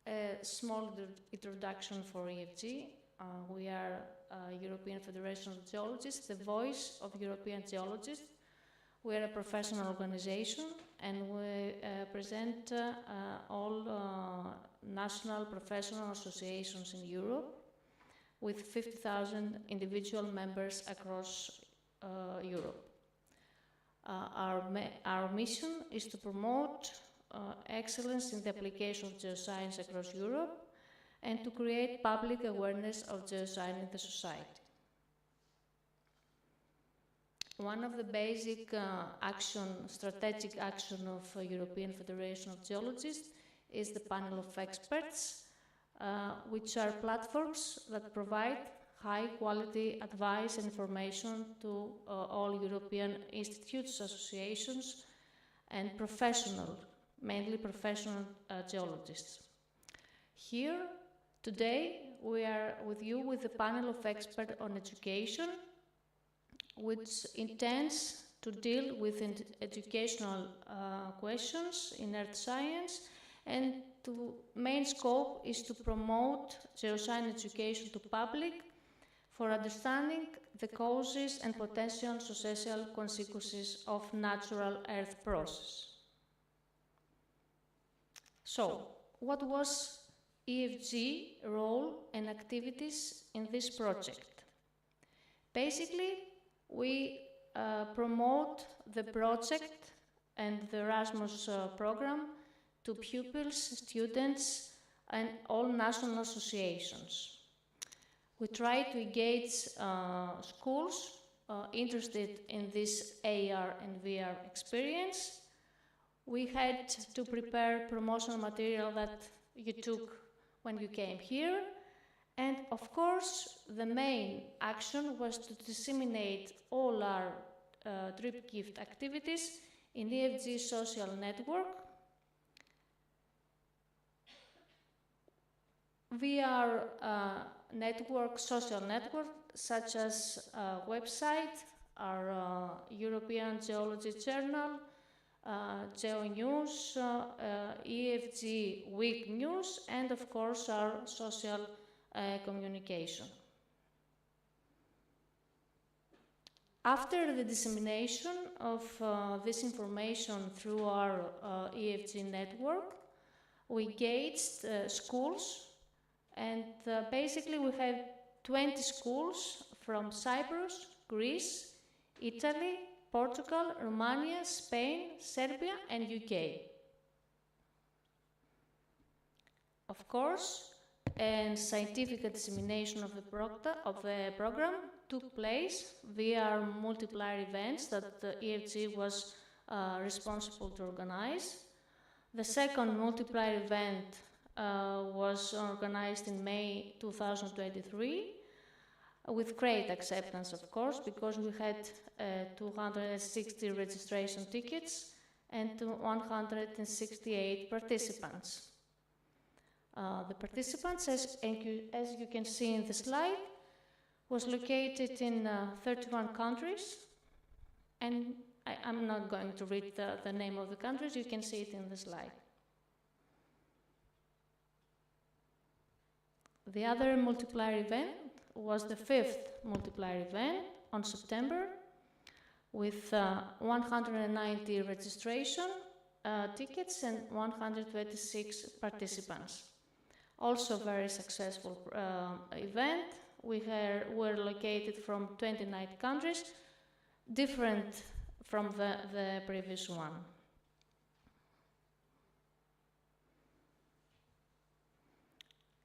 A small introduction for EFG. We are a European Federation of Geologists, the voice of European geologists. We are a professional organization, and we present all national professional associations in Europe with 50,000 individual members across Europe. Our mission is to promote excellence in the application of geoscience across Europe and to create public awareness of geoscience in the society. One of the basic strategic action of European Federation of Geologists is the panel of experts, which are platforms that provide high-quality advice and information to all European institutes, associations, and mainly professional geologists. Here, today, we are with you with a panel of experts on education, which intends to deal with educational questions in earth science, and the main scope is to promote geoscience education to public for understanding the causes and potential social consequences of natural earth process. So, what was EFG role and activities in this project? Basically, we promote the project and the Erasmus program to pupils, students, and all national associations. We try to engage schools interested in this AR and VR experience. We had to prepare promotional material that you took when you came here. And of course, the main action was to disseminate all our drip gift activities in EFG social network. VR social network, such as website, our European Geology Journal, GeoNews, EFG Week News, and of course our social communication. After the dissemination of this information through our EFG network, we engaged schools, and basically we have 20 schools from Cyprus, Greece, Italy, Portugal, Romania, Spain, Serbia, and UK. Of course, and scientific dissemination of the program took place via multiplier events that the EFG was responsible to organize. The second multiplier event was organized in May 2023 with great acceptance, of course, because we had 260 registration tickets and 168 participants. The participants, as you can see in the slide, was located in 31 countries, and I'm not going to read the name of the countries, you can see it in the slide. The other multiplier event was the 5th multiplier event on September with 190 registration tickets and 126 participants. Also very successful event. We were located from 29 countries, different from the previous one.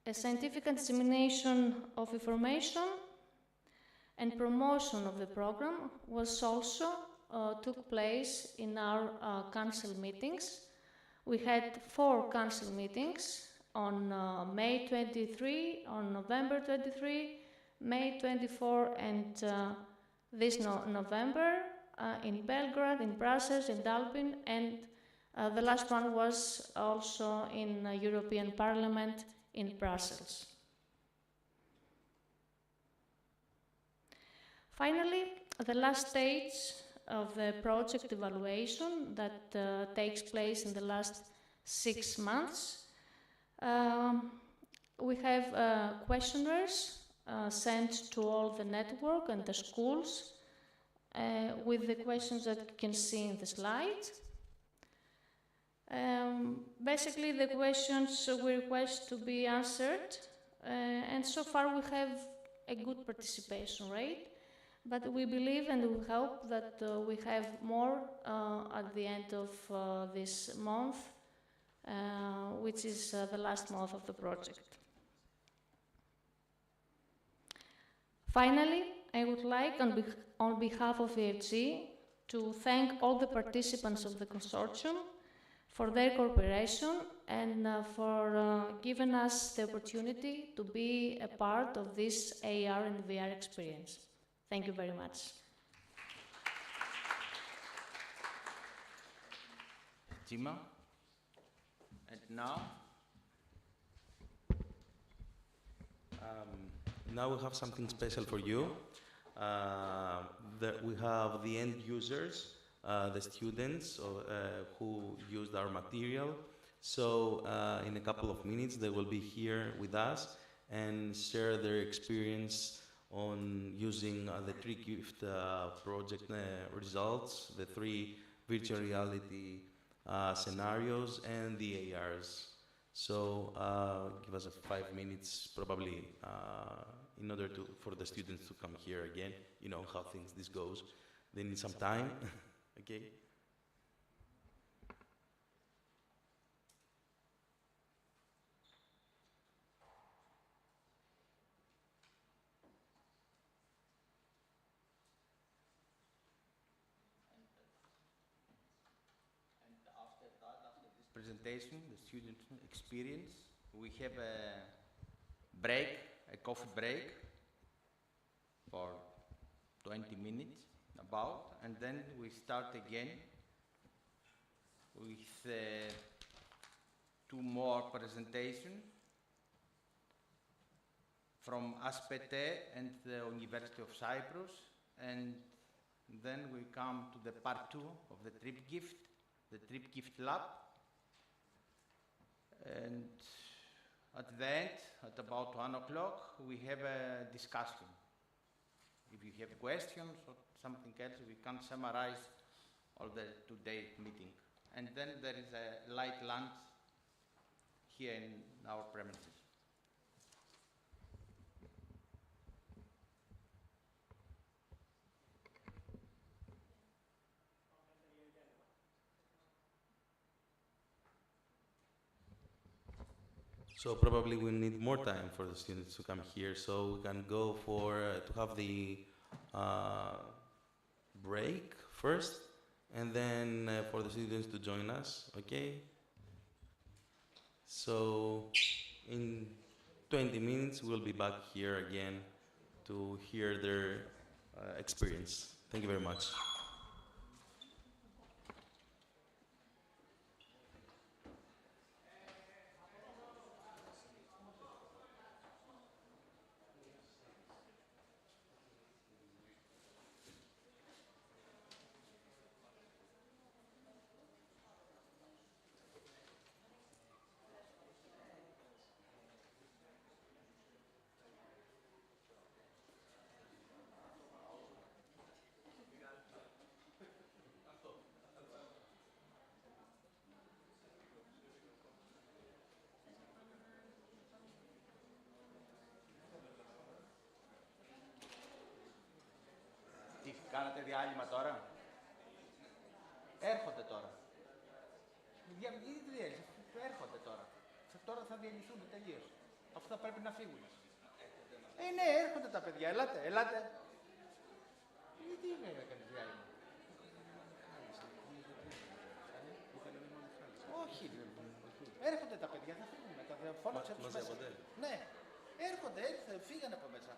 A scientific dissemination of information and promotion of the program was also took place in our council meetings. We had 4 council meetings on May 23, on November 23, May 24, and this November in Belgrade, in Brussels, in Dublin, and the last one was also in European Parliament in Brussels. Finally, the last stage of the project evaluation that takes place in the last 6 months We have questionnaires sent to all the network and the schools with the questions that you can see in the slide. Basically, the questions we request to be answered, and so far we have a good participation rate, but we believe and we hope that we have more at the end of this month, which is the last month of the project. Finally, I would like, on behalf of ERG, to thank all the participants of the consortium for their cooperation and for giving us the opportunity to be a part of this AR and VR experience. Thank you very much. Jima. And now? Now we have something special for you. We have the end users, the students who used our material. So in a couple of minutes, they will be here with us and share their experience on using the TreeGift project results, the 3 virtual reality scenarios, and the ARs. So give us 5 minutes, probably, in order for the students to come here again. You know how this goes. They need some time. Okay. And after this presentation, the student experience, we have a break, a coffee break for 20 minutes about, and then we start again with 2 more presentations from ASPETE and the University of Cyprus, and then we come to the part 2 of the TreeGift Lab. And at the end, at about 1 o'clock, we have a discussion. If you have questions or something else, we can summarize all the today's meeting. And then there is a light lunch here in our premises. So probably we need more time for the students to come here, so we can go to have the break first, and then for the students to join us, okay? So in 20 minutes, we'll be back here again to hear their experience. Thank you very much. Τι, κάνατε διάλειμμα τώρα? Έρχονται τώρα. Έρχονται τώρα. Τώρα θα διαλυθούν τελείως. Αφού θα πρέπει να φύγουν. Ναι, έρχονται τα παιδιά. Ελάτε, ελάτε. Τι είναι έκανε διάλειμμα? Όχι. Έρχονται τα παιδιά, θα φύγουν μετά. Φώναξε τους μέσα. Ναι, έρχονται, φύγανε από μέσα.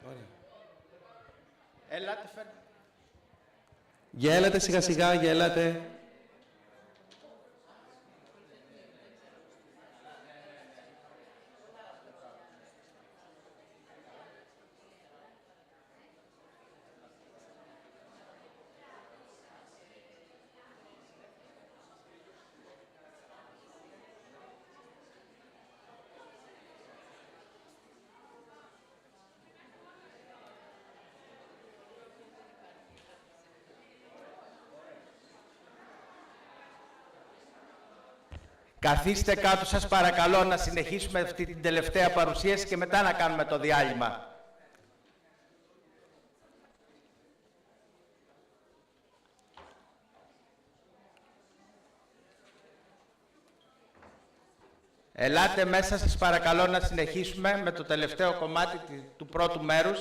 Ωραία. Ελάτε, φέρνε. Γέλατε σιγά σιγά, γέλατε. Καθίστε κάτω σας παρακαλώ να συνεχίσουμε αυτή την τελευταία παρουσίαση και μετά να κάνουμε το διάλειμμα. Ελάτε μέσα σας παρακαλώ να συνεχίσουμε με το τελευταίο κομμάτι του πρώτου μέρους.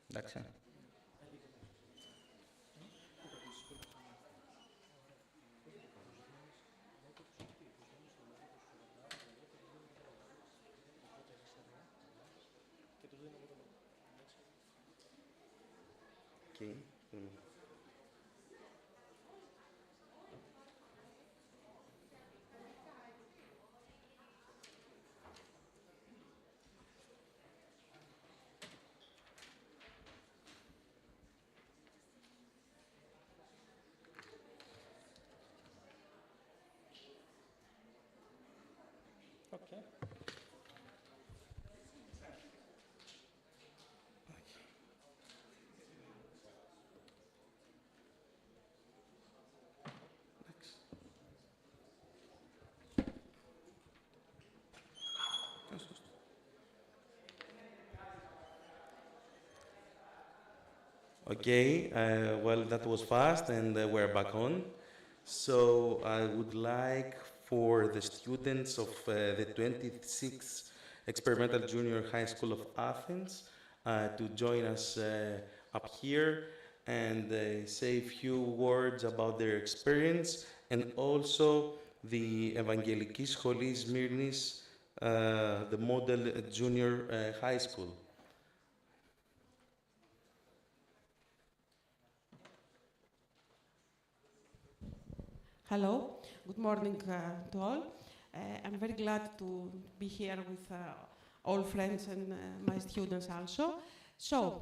Εντάξει. Okay. Okay. Okay, well, that was fast, and we're back on. So I would like for the students of the 26th Experimental Junior High School of Athens to join us up here and say a few words about their experience, and also the Evangeliki Scholi Smyrnis, the model junior high school. Hello, good morning to all. I'm very glad to be here with all friends and my students also. So,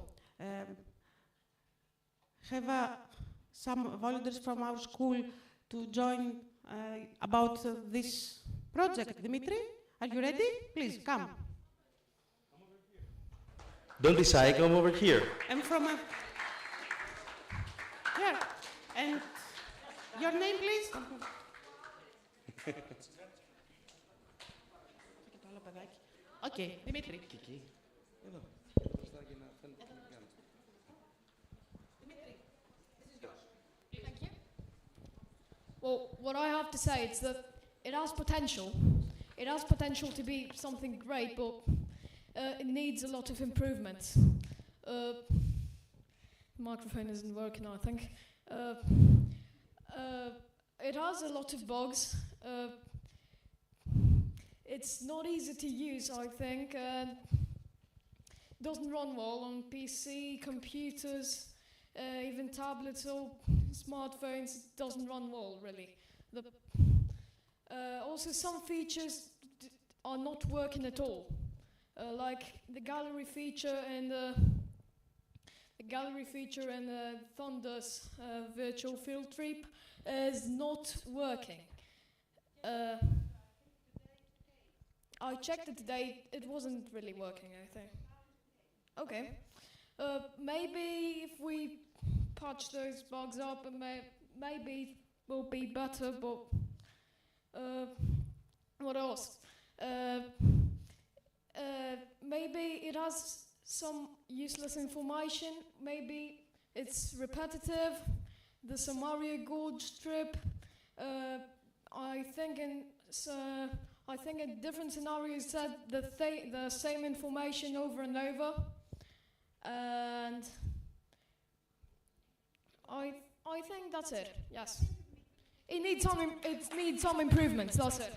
have some volunteers from our school to join about this project. Dimitri, are you ready? Please, come. Don't be shy, come over here. I'm from here. And your name, please? Okay, Dimitri. Kiki. Thank you. Well, what I have to say is that it has potential. It has potential to be something great, but it needs a lot of improvements. The microphone isn't working, I think. It has a lot of bugs. It's not easy to use, I think. Doesn't run well on PC, computers, even tablets or smartphones. It doesn't run well, really. Also, some features are not working at all, like the gallery feature and the Thunder's virtual field trip is not working. I checked it today, it wasn't really working, I think. Okay. Maybe if we patch those bugs up, maybe it will be better, but what else? Maybe it has some useless information, maybe it's repetitive, the Samaria Gorge strip. I think in different scenarios said the same information over and over, and I think that's it. Yes, it needs some improvements. That's it.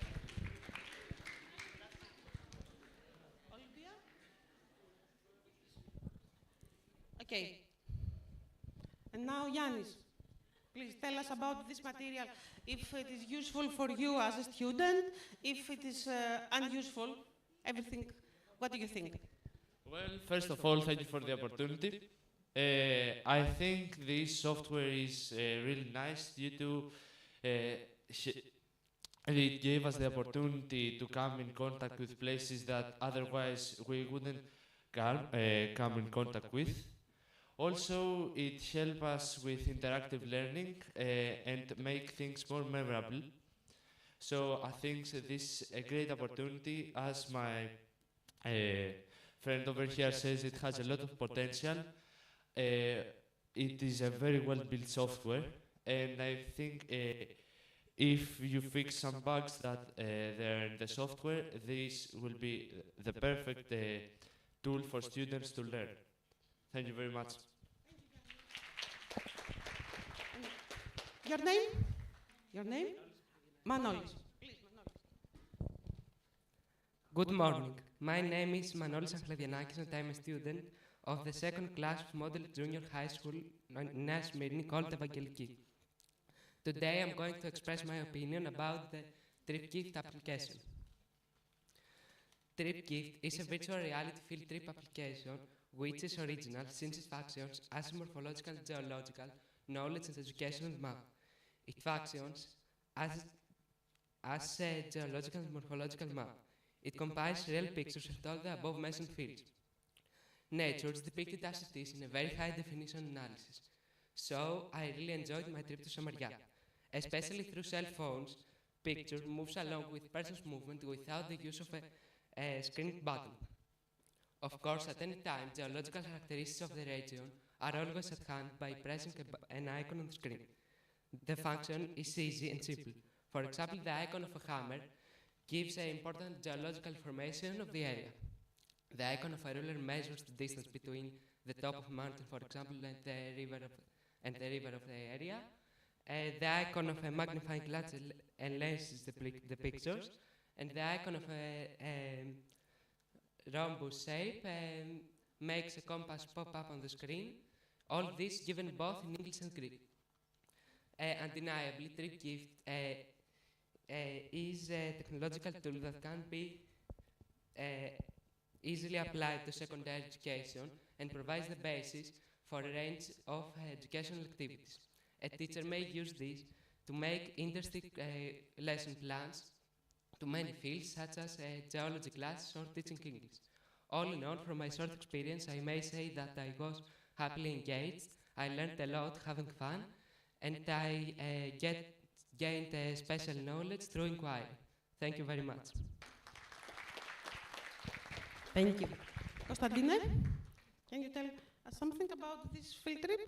Okay. And now, Yannis, please tell us about this material, if it is useful for you as a student, if it is unuseful, everything. What do you think? Well, first of all, thank you for the opportunity. I think this software is really nice due to it gave us the opportunity to come in contact with places that otherwise we wouldn't come in contact with. Also, it helps us with interactive learning and make things more memorable. So I think this is a great opportunity. As my friend over here says, it has a lot of potential. It is a very well-built software, and I think if you fix some bugs that there are in the software, this will be the perfect tool for students to learn. Thank you very much. Your name? Your name? Manolis. Good morning. My name is Manolis Angladianakis and I'm a student of the second class of Model Junior High School in Smyrni called Evangeliki. Today I'm going to express my opinion about the TripGift application. TripGift is a virtual reality field trip application which is original since it functions as a morphological and geological knowledge and educational map. It functions as a geological and morphological map. It combines real pictures and all the above mentioned fields. Nature is depicted as it is in a very high definition analysis. So I really enjoyed my trip to Samaria. Especially through cell phones, picture moves along with person's movement without the use of a screen button. Of course, at any time, geological characteristics of the region are always at hand by pressing an icon on the screen. The function is easy and simple. For example, the icon of a hammer gives important geological information of the area. The icon of a ruler measures the distance between the top of a mountain, for example, and the river of the area. The icon of a magnifying glass enhances the pictures, and the icon of a rhombus shape makes a compass pop up on the screen. All this given both in English and Greek. Undeniably, TripGift is a technological tool that can be easily applied to secondary education and provides the basis for a range of educational activities. A teacher may use this to make interesting lesson plans to many fields such as geology classes or teaching English. All in all, from my short experience, I may say that I was happily engaged, I learned a lot having fun, and I gained special knowledge through inquiry. Thank you very much. Thank you. Konstantine, can you tell us something about this field trip?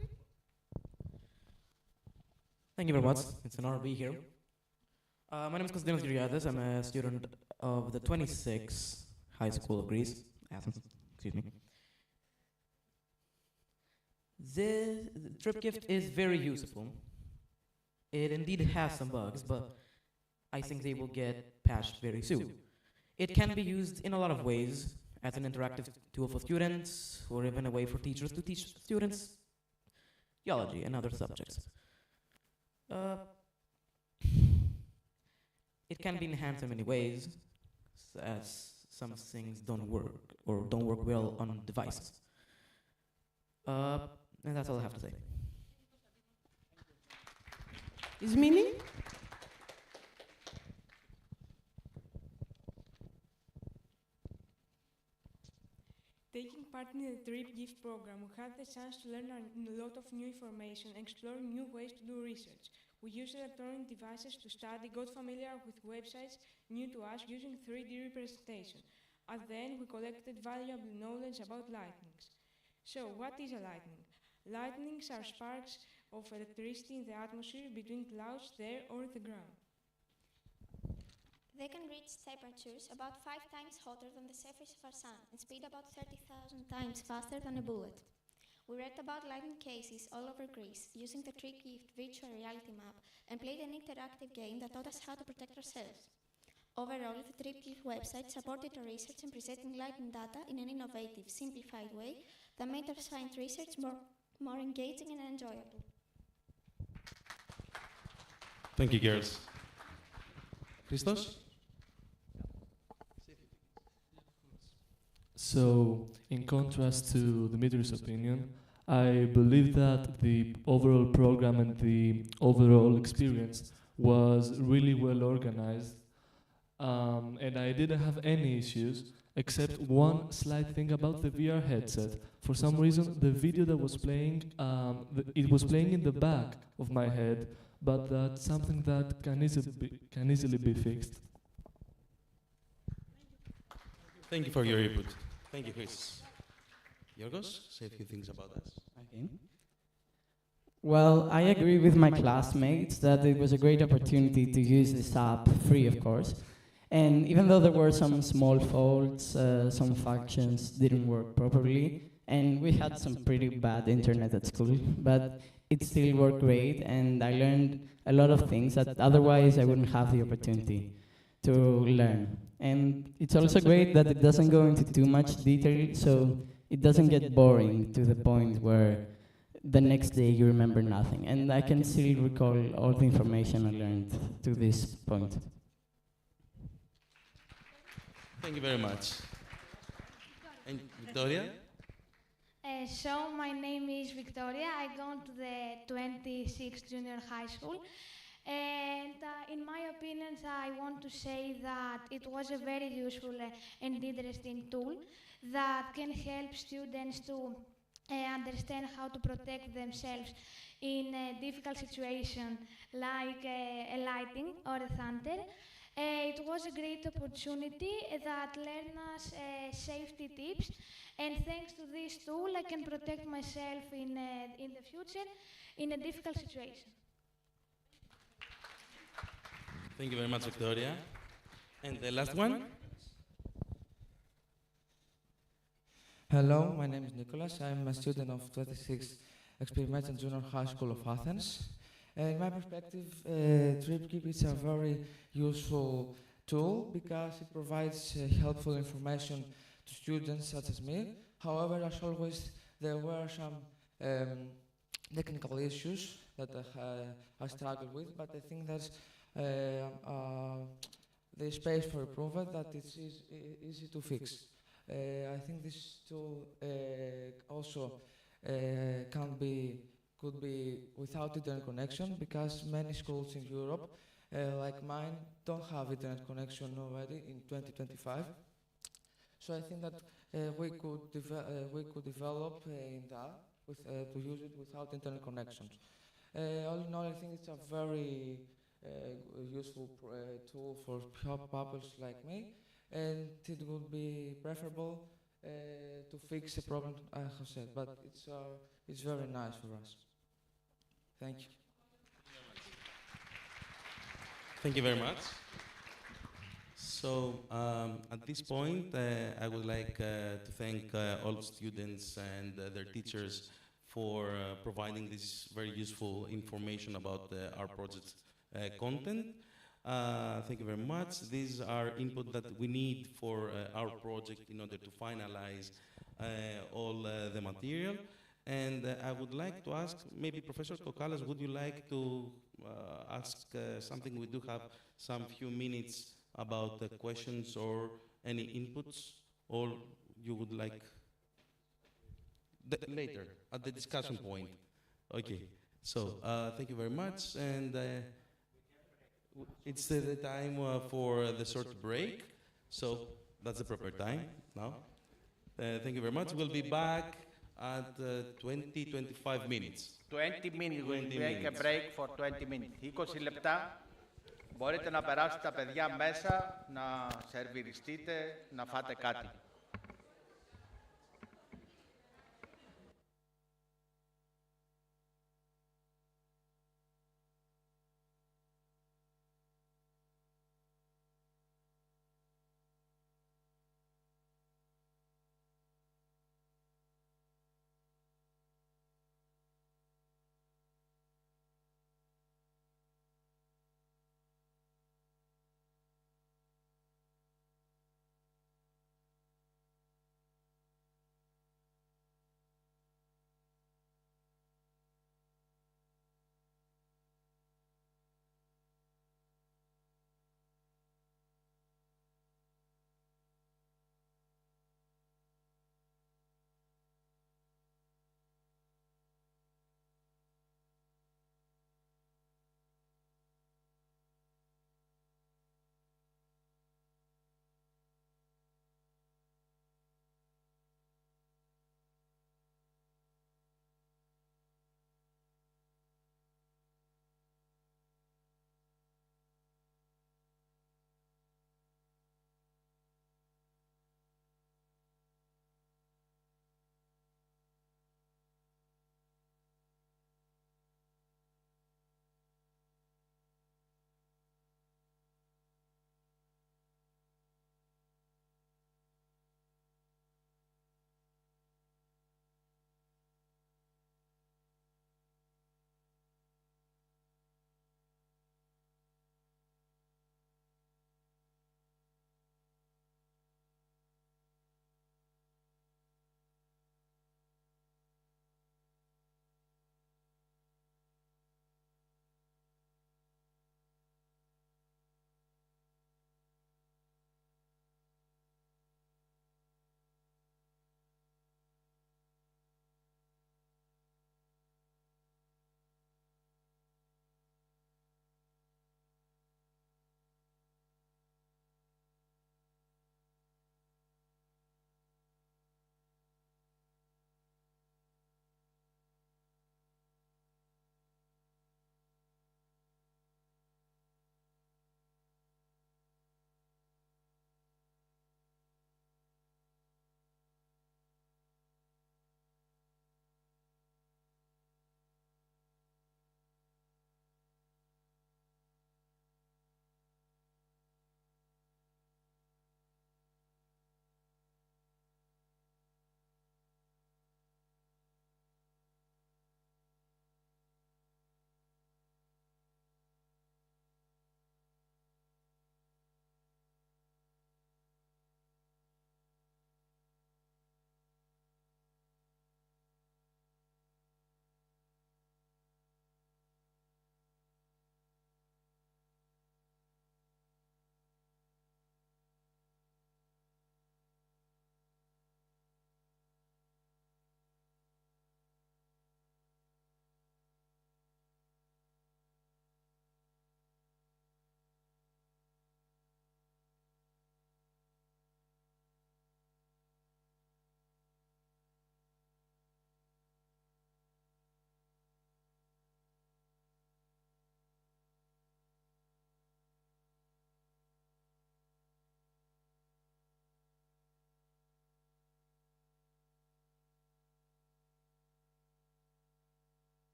Thank you very much. It's an honor to be here. My name is Konstantinos Georgiadis. I'm a student of the 26th High School of Greece, Athens. Excuse me. The TripGift is very useful. It indeed has some bugs, but I think they will get patched very soon. It can be used in a lot of ways as an interactive tool for students, or even a way for teachers to teach students geology and other subjects. It can be enhanced in many ways, as some things don't work or don't work well on devices. And that's all I have to say. Is meaning? Taking part in the TripGift program, we had the chance to learn a lot of new information and explore new ways to do research. We used electronic devices to study, got familiar with websites new to us using 3D representation. At the end, we collected valuable knowledge about lightnings. So, what is a lightning? Lightnings are sparks of electricity in the atmosphere between clouds, the air, or the ground. They can reach temperatures about 5 times hotter than the surface of our sun and speed about 30,000 times faster than a bullet. We read about lightning cases all over Greece using the TripGift virtual reality map and played an interactive game that taught us how to protect ourselves. Overall, the TripGift website supported our research in presenting lightning data in an innovative, simplified way that made our science research more engaging and enjoyable. Thank you, girls. Christos? So, in contrast to Dimitri's opinion, I believe that the overall program and the overall experience was really well organized, and I didn't have any issues, except one slight thing about the VR headset. For some reason, the video that was playing, it was playing in the back of my head, but that's something that can easily be fixed. Thank you for your input. Thank you, Chris. Yorgos, say a few things about us. Okay. Well, I agree with my classmates that it was a great opportunity to use this app, free of course. And even though there were some small faults, some functions didn't work properly, and we had some pretty bad internet at school, but it still worked great, and I learned a lot of things that otherwise I wouldn't have the opportunity to learn. And it's also great that it doesn't go into too much detail, so it doesn't get boring to the point where the next day you remember nothing. And I can still recall all the information I learned to this point. Thank you very much. And Victoria? So my name is Victoria. I go to the 26th Junior High School. And in my opinion, I want to say that it was a very useful and interesting tool that can help students to understand how to protect themselves in a difficult situation like a lightning or a thunder. It was a great opportunity that learned us safety tips, and thanks to this tool, I can protect myself in the future in a difficult situation. Thank you very much, Victoria. And the last one? Hello, my name is Nicholas. I'm a student of 26th Experimental Junior High School of Athens. In my perspective, TripKeep is a very useful tool because it provides helpful information to students such as me. However, as always, there were some technical issues that I struggled with, but I think there's space for improvement that it's easy to fix. I think this tool also could be without internet connection because many schools in Europe, like mine, don't have internet connection already in 2025. So I think that we could develop in that to use it without internet connections. All in all, I think it's a very useful tool for pupils like me, and it would be preferable to fix a problem I have said, but it's very nice for us. Thank you. Thank you very much. So at this point, I would like to thank all students and their teachers for providing this very useful information about our project's content. Thank you very much. These are input that we need for our project in order to finalize all the material. And I would like to ask, maybe Professor Kokalas, would you like to ask something? We do have some few minutes about the questions or any inputs, or you would like later at the discussion point. Okay, so thank you very much, and it's the time for the short break, so that's the proper time now. Thank you very much. We'll be back at 25 minutes. 20 minutes. We'll take a break for 20 minutes. 20 λεπτά. Μπορείτε να περάσετε τα παιδιά μέσα, να σερβιριστείτε, να φάτε κάτι.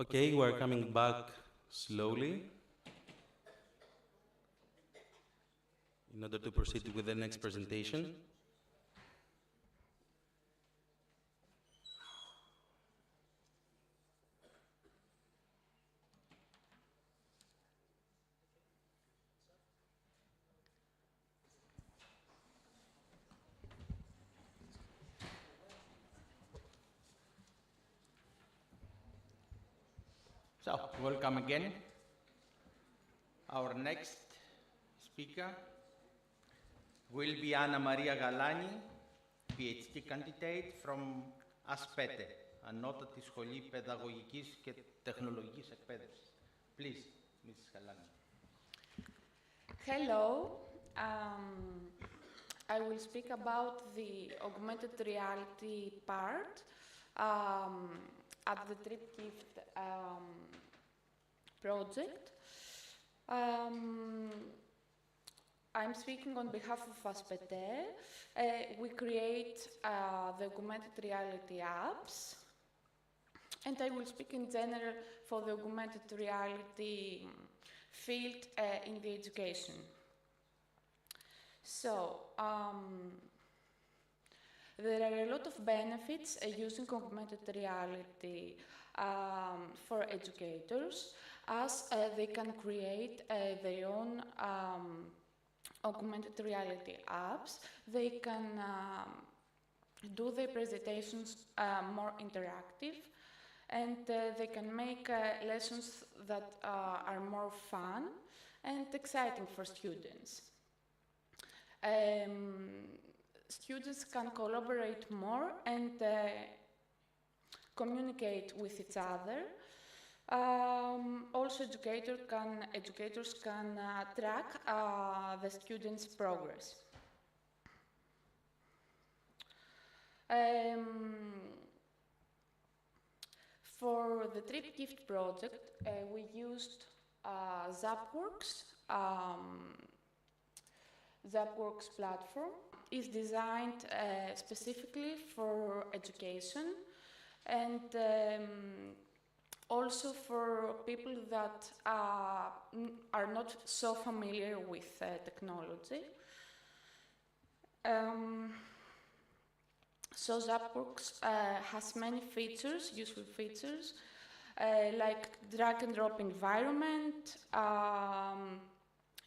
Okay, we're coming back slowly in order to proceed with the next presentation. So, welcome again. Our next speaker will be Anna Maria Galani, PhD candidate from ASPETE, Ανώτατη Σχολή Παιδαγωγικής και Τεχνολογικής Εκπαίδευσης. Please, Mrs. Galani. Hello. I will speak about the augmented reality part at the TripGift project. I'm speaking on behalf of ASPETE. We create the augmented reality apps, and I will speak in general for the augmented reality field in the education. So, there are a lot of benefits using augmented reality for educators, as they can create their own augmented reality apps. They can do their presentations more interactive, and they can make lessons that are more fun and exciting for students. Students can collaborate more and communicate with each other. Also, educators can track the students' progress. For the TripGift project, we used Zapworks. Zapworks platform is designed specifically for education and also for people that are not so familiar with technology. So Zapworks has many features, useful features, like drag and drop environment.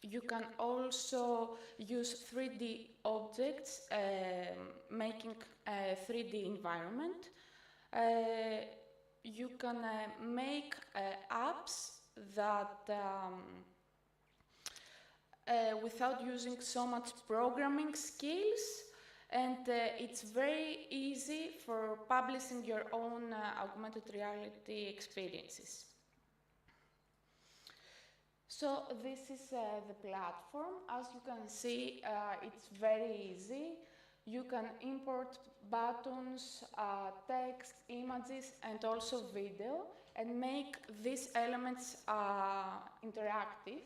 You can also use 3D objects, making a 3D environment. You can make apps that, without using so much programming skills, and it's very easy for publishing your own augmented reality experiences. So this is the platform. As you can see, it's very easy. You can import buttons, text, images, and also video, and make these elements interactive.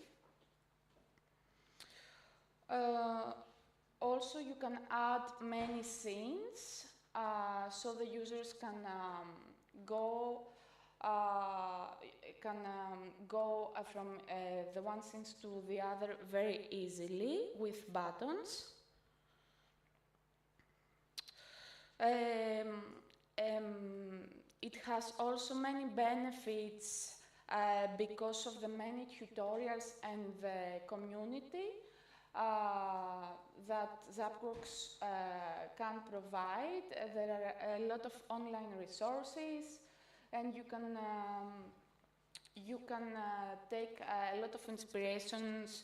Also, you can add many scenes, so the users can go from the one scene to the other very easily with buttons. It has also many benefits because of the many tutorials and the community that Zapworks can provide. There are a lot of online resources, and you can take a lot of inspirations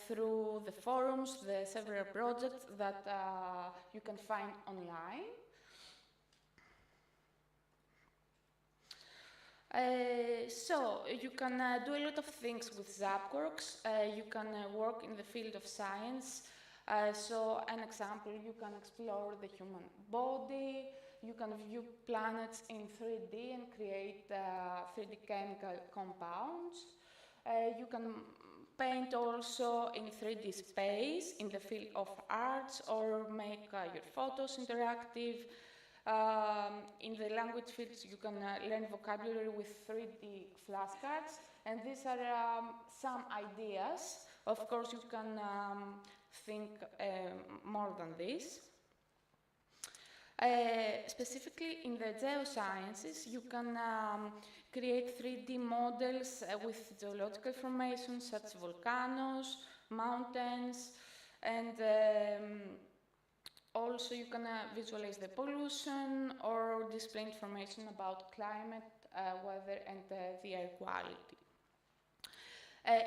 through the forums, the several projects that you can find online. So you can do a lot of things with Zapworks. You can work in the field of science. So an example, you can explore the human body. You can view planets in 3D and create 3D chemical compounds. You can paint also in 3D space in the field of arts, or make your photos interactive. In the language fields, you can learn vocabulary with 3D flashcards, and these are some ideas. Of course, you can think more than this. Specifically in the geosciences, you can create 3D models with geological formations such as volcanoes, mountains, and also you can visualize the pollution or display information about climate, weather, and the air quality.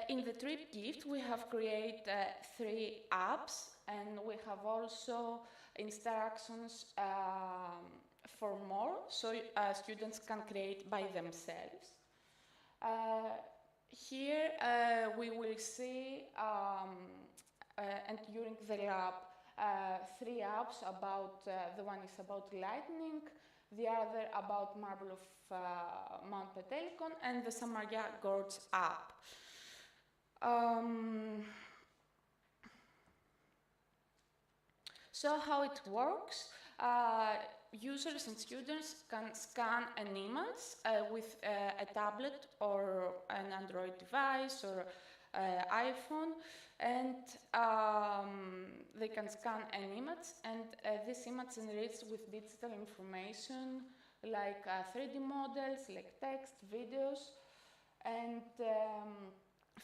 In the trip gift, we have created 3 apps, and we have also instructions for more, so students can create by themselves. Here we will see, and during the lab, 3 apps about, the one is about lightning, the other about marble of Mount Petelikon, and the Samaria Gorge app. So how it works, users and students can scan an image with a tablet or an Android device or iPhone, and they can scan an image, and this image enriched with digital information like 3D models, like text, videos, and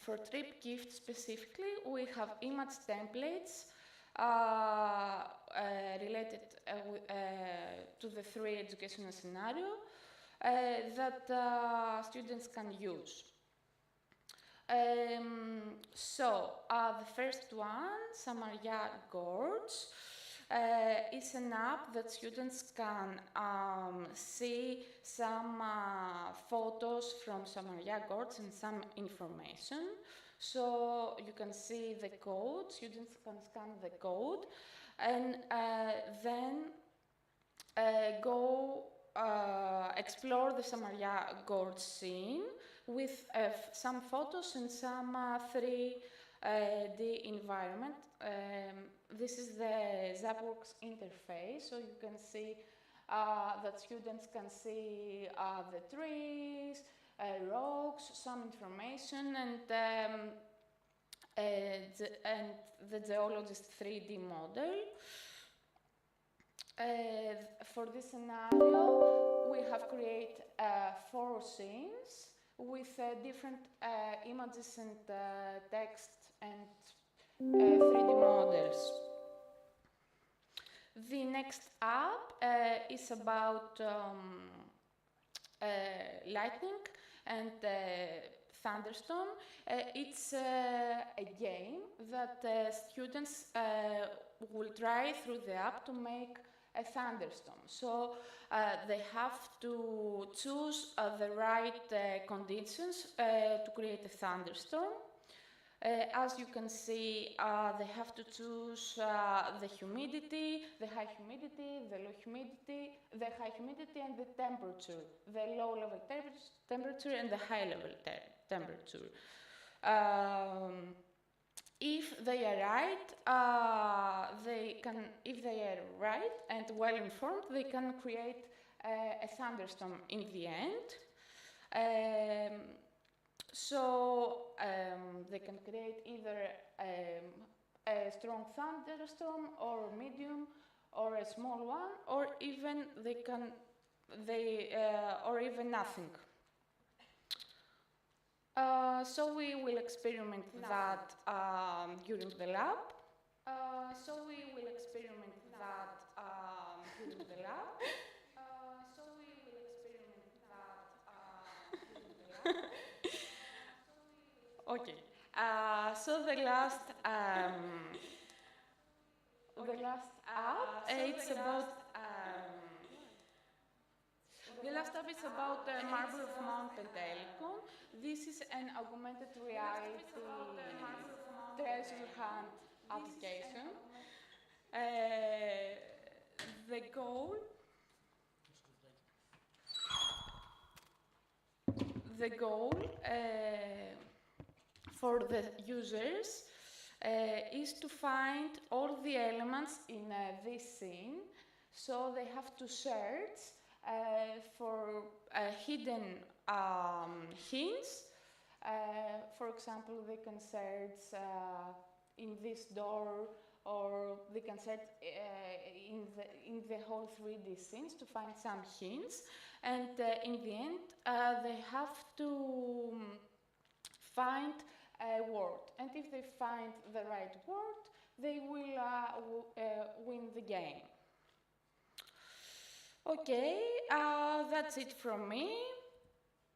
for trip gift specifically, we have image templates related to the 3 educational scenario that students can use. So the first one, Samaria Gorge, is an app that students can see some photos from Samaria Gorge and some information. So you can see the code, students can scan the code, and then go explore the Samaria Gorge scene with some photos and some 3D environment. This is the Zapworks interface, so you can see that students can see the trees, rocks, some information, and the geologist 3D model. For this scenario, we have created 4 scenes with different images and text and 3D models. The next app is about lightning and thunderstorm. It's a game that students will try through the app to make a thunderstorm. So they have to choose the right conditions to create a thunderstorm. As you can see, they have to choose the humidity, the high humidity, the low humidity, the high humidity and the temperature, the low level temperature and the high level temperature. If they are right, if they are right and well informed, they can create a thunderstorm in the end. So they can create either a strong thunderstorm or medium or a small one, or even or even nothing. So we will experiment that during the lab. Okay. So the last app, it's about the last app is about the marble of Mount Petelikon. This is an augmented reality treasure hunt application. The goal for the users is to find all the elements in this scene. So they have to search for hidden hints. For example, they can search in this door, or they can search in the whole 3D scenes to find some hints. And in the end, they have to find a word. And if they find the right word, they will win the game. Okay, that's it from me.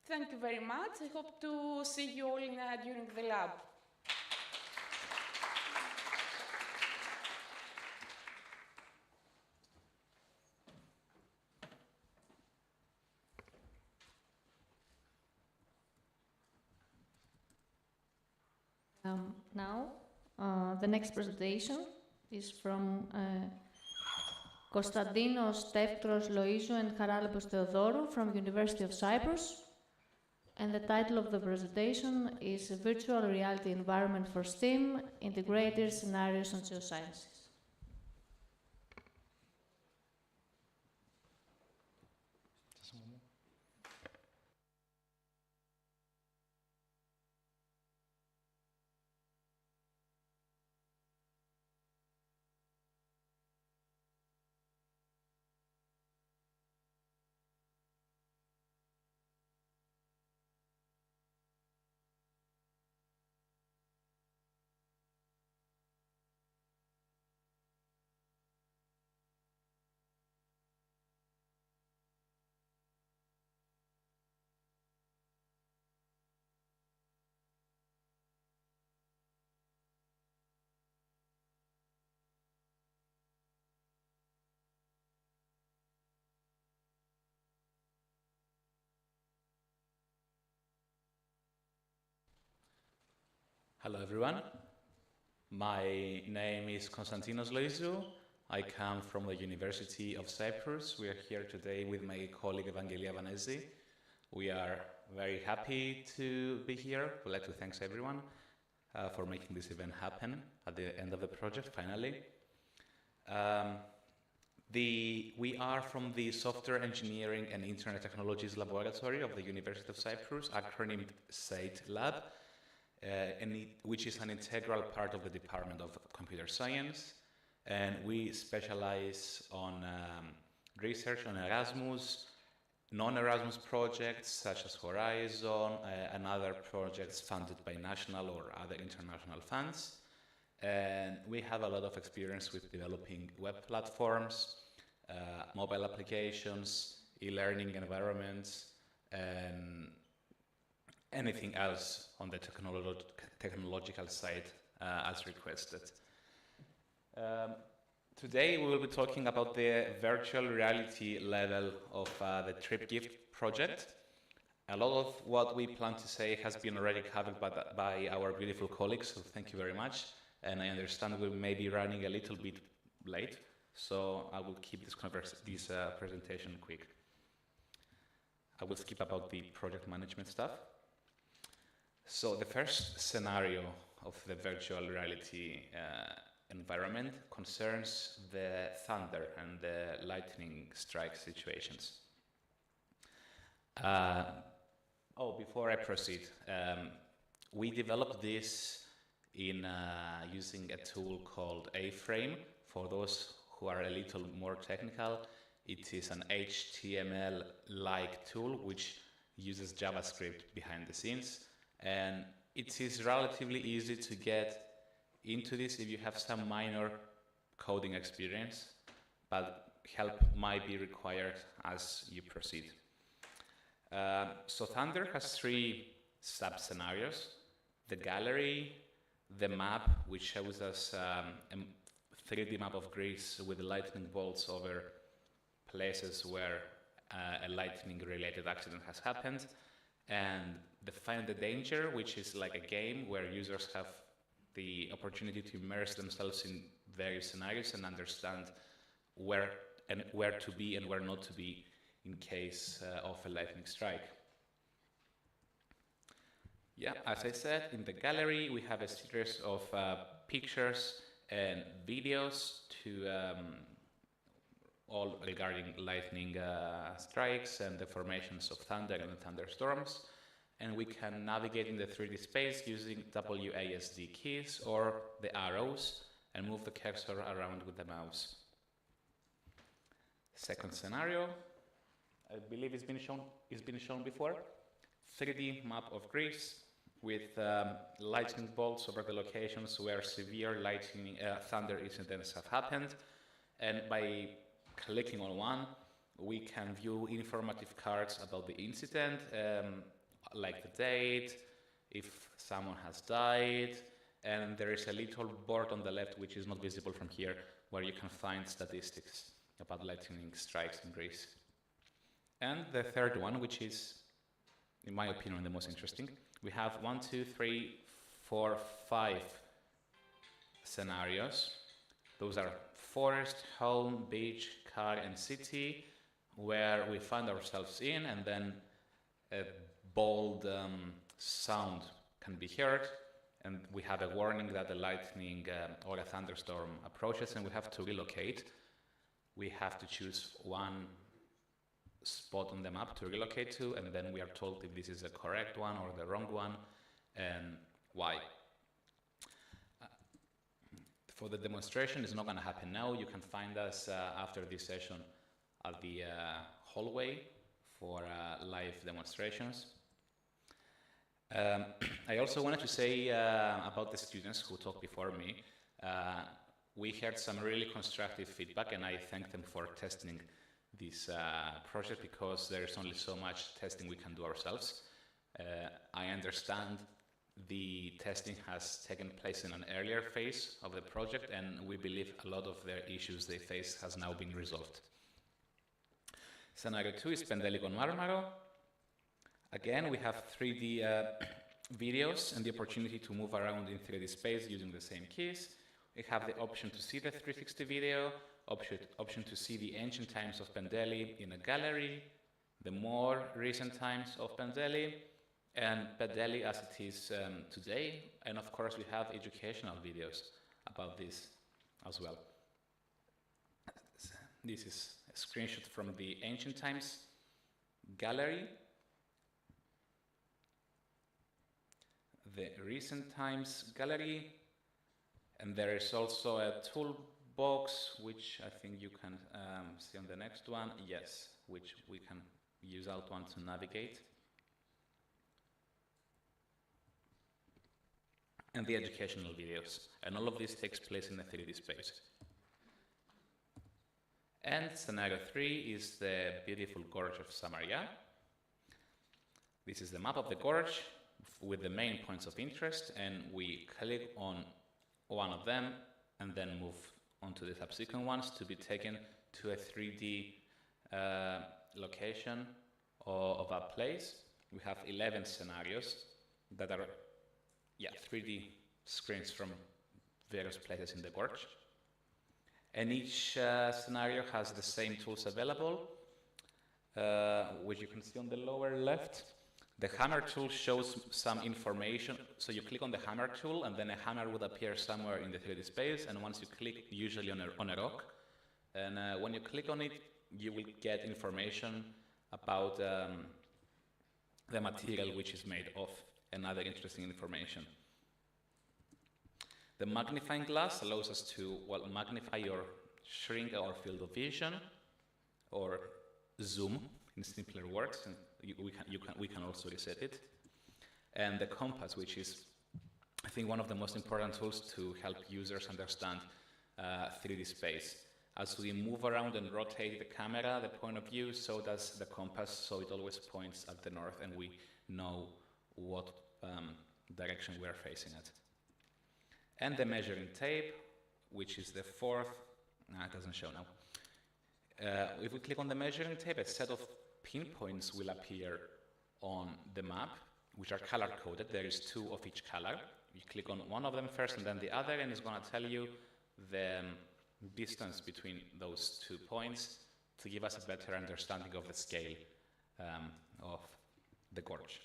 Thank you very much. I hope to see you all during the lab. Now, the next presentation is from Konstantinos Tevkros Loizou and Charalambos Theodorou from University of Cyprus. And the title of the presentation is Virtual Reality Environment for STEAM, Integrated Scenarios and Geosciences. Hello everyone, my name is Konstantinos Loizou. I come from the University of Cyprus. We are here today with my colleague Evangelia Vanesi. We are very happy to be here. We'd like to thank everyone for making this event happen at the end of the project, finally. We are from the Software Engineering and Internet Technologies Laboratory of the University of Cyprus, acronymed SAIT Lab. Which is an integral part of the Department of Computer Science, and we specialize on research on Erasmus, non-Erasmus projects such as Horizon, and other projects funded by national or other international funds. And we have a lot of experience with developing web platforms, mobile applications, e-learning environments, and anything else on the technological side as requested. Today we will be talking about the virtual reality level of the TripGift project. A lot of what we plan to say has been already covered by our beautiful colleagues, so thank you very much. And I understand we may be running a little bit late, so I will keep this presentation quick. I will skip about the project management stuff. So the first scenario of the virtual reality environment concerns the thunder and the lightning strike situations. Before I proceed, we developed this in using a tool called A-Frame. For those who are a little more technical, it is an HTML-like tool which uses JavaScript behind the scenes. And it is relatively easy to get into this if you have some minor coding experience, but help might be required as you proceed. So Thunder has three sub-scenarios: the gallery, the map, which shows us a 3D map of Greece with lightning bolts over places where a lightning-related accident has happened, and the Find the Danger, which is like a game where users have the opportunity to immerse themselves in various scenarios and understand where to be and where not to be in case of a lightning strike. Yeah, as I said, in the gallery we have a series of pictures and videos all regarding lightning strikes and the formations of thunder and thunderstorms. And we can navigate in the 3D space using WASD keys or the arrows and move the cursor around with the mouse. Second scenario, I believe it's been shown before. 3D map of Greece with lightning bolts over the locations where severe lightning thunder incidents have happened. And by clicking on one, we can view informative cards about the incident, like the date, if someone has died, and there is a little board on the left which is not visible from here, where you can find statistics about lightning strikes in Greece. And the third one, which is, in my opinion, the most interesting, we have 1, 2, 3, 4, 5 scenarios. Those are forest, home, beach, car, and city, where we find ourselves in, and then a bold sound can be heard, and we have a warning that a lightning or a thunderstorm approaches, and we have to relocate. We have to choose one spot on the map to relocate to, and then we are told if this is the correct one or the wrong one, and why. For the demonstration, it's not going to happen now. You can find us after this session at the hallway for live demonstrations. I also wanted to say about the students who talked before me. We heard some really constructive feedback, and I thank them for testing this project, because there is only so much testing we can do ourselves. I understand the testing has taken place in an earlier phase of the project, and we believe a lot of the issues they face has now been resolved. Scenario 2 is Pendeliki on Marmaro. Again, we have 3D videos and the opportunity to move around in 3D space using the same keys. We have the option to see the 360 video, option to see the ancient times of Pendeli in a gallery, the more recent times of Pendeli, and Pendeli as it is today. And of course, we have educational videos about this as well. This is a screenshot from the ancient times gallery, the recent times gallery, and there is also a toolbox, which I think you can see on the next one. Yes, which we can use out one to navigate. And the educational videos. And all of this takes place in the 3D space. And scenario 3 is the beautiful gorge of Samaria. This is the map of the gorge with the main points of interest, and we click on one of them and then move on to the subsequent ones to be taken to a 3D location of a place. We have 11 scenarios that are 3D screens from various places in the gorge. And each scenario has the same tools available, which you can see on the lower left. The hammer tool shows some information. So you click on the hammer tool, and then a hammer would appear somewhere in the 3D space. And once you click, usually on a rock, and when you click on it, you will get information about the material which is made of, and other interesting information. The magnifying glass allows us to magnify or shrink our field of vision, or zoom in simpler words, and we can also reset it. And the compass, which is, I think, one of the most important tools to help users understand 3D space. As we move around and rotate the camera, the point of view, so does the compass, so it always points at the north, and we know what direction we are facing at. And the measuring tape, which is the fourth, it doesn't show now. If we click on the measuring tape, a set of pinpoints will appear on the map, which are color-coded. There is 2 of each color. You click on one of them first and then the other, and it's going to tell you the distance between those 2 points to give us a better understanding of the scale of the gorge.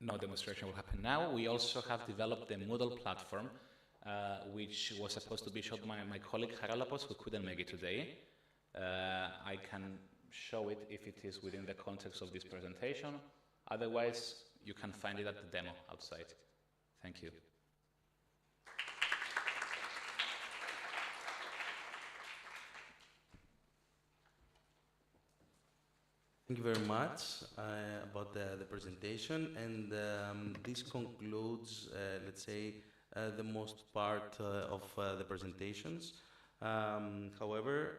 No demonstration will happen now. We also have developed a Moodle platform which was supposed to be shot by my colleague Haralapos, who couldn't make it today. I can show it if it is within the context of this presentation. Otherwise, you can find it at the demo outside. Thank you. Thank you very much about the presentation, and this concludes, let's say, the most part of the presentations. However,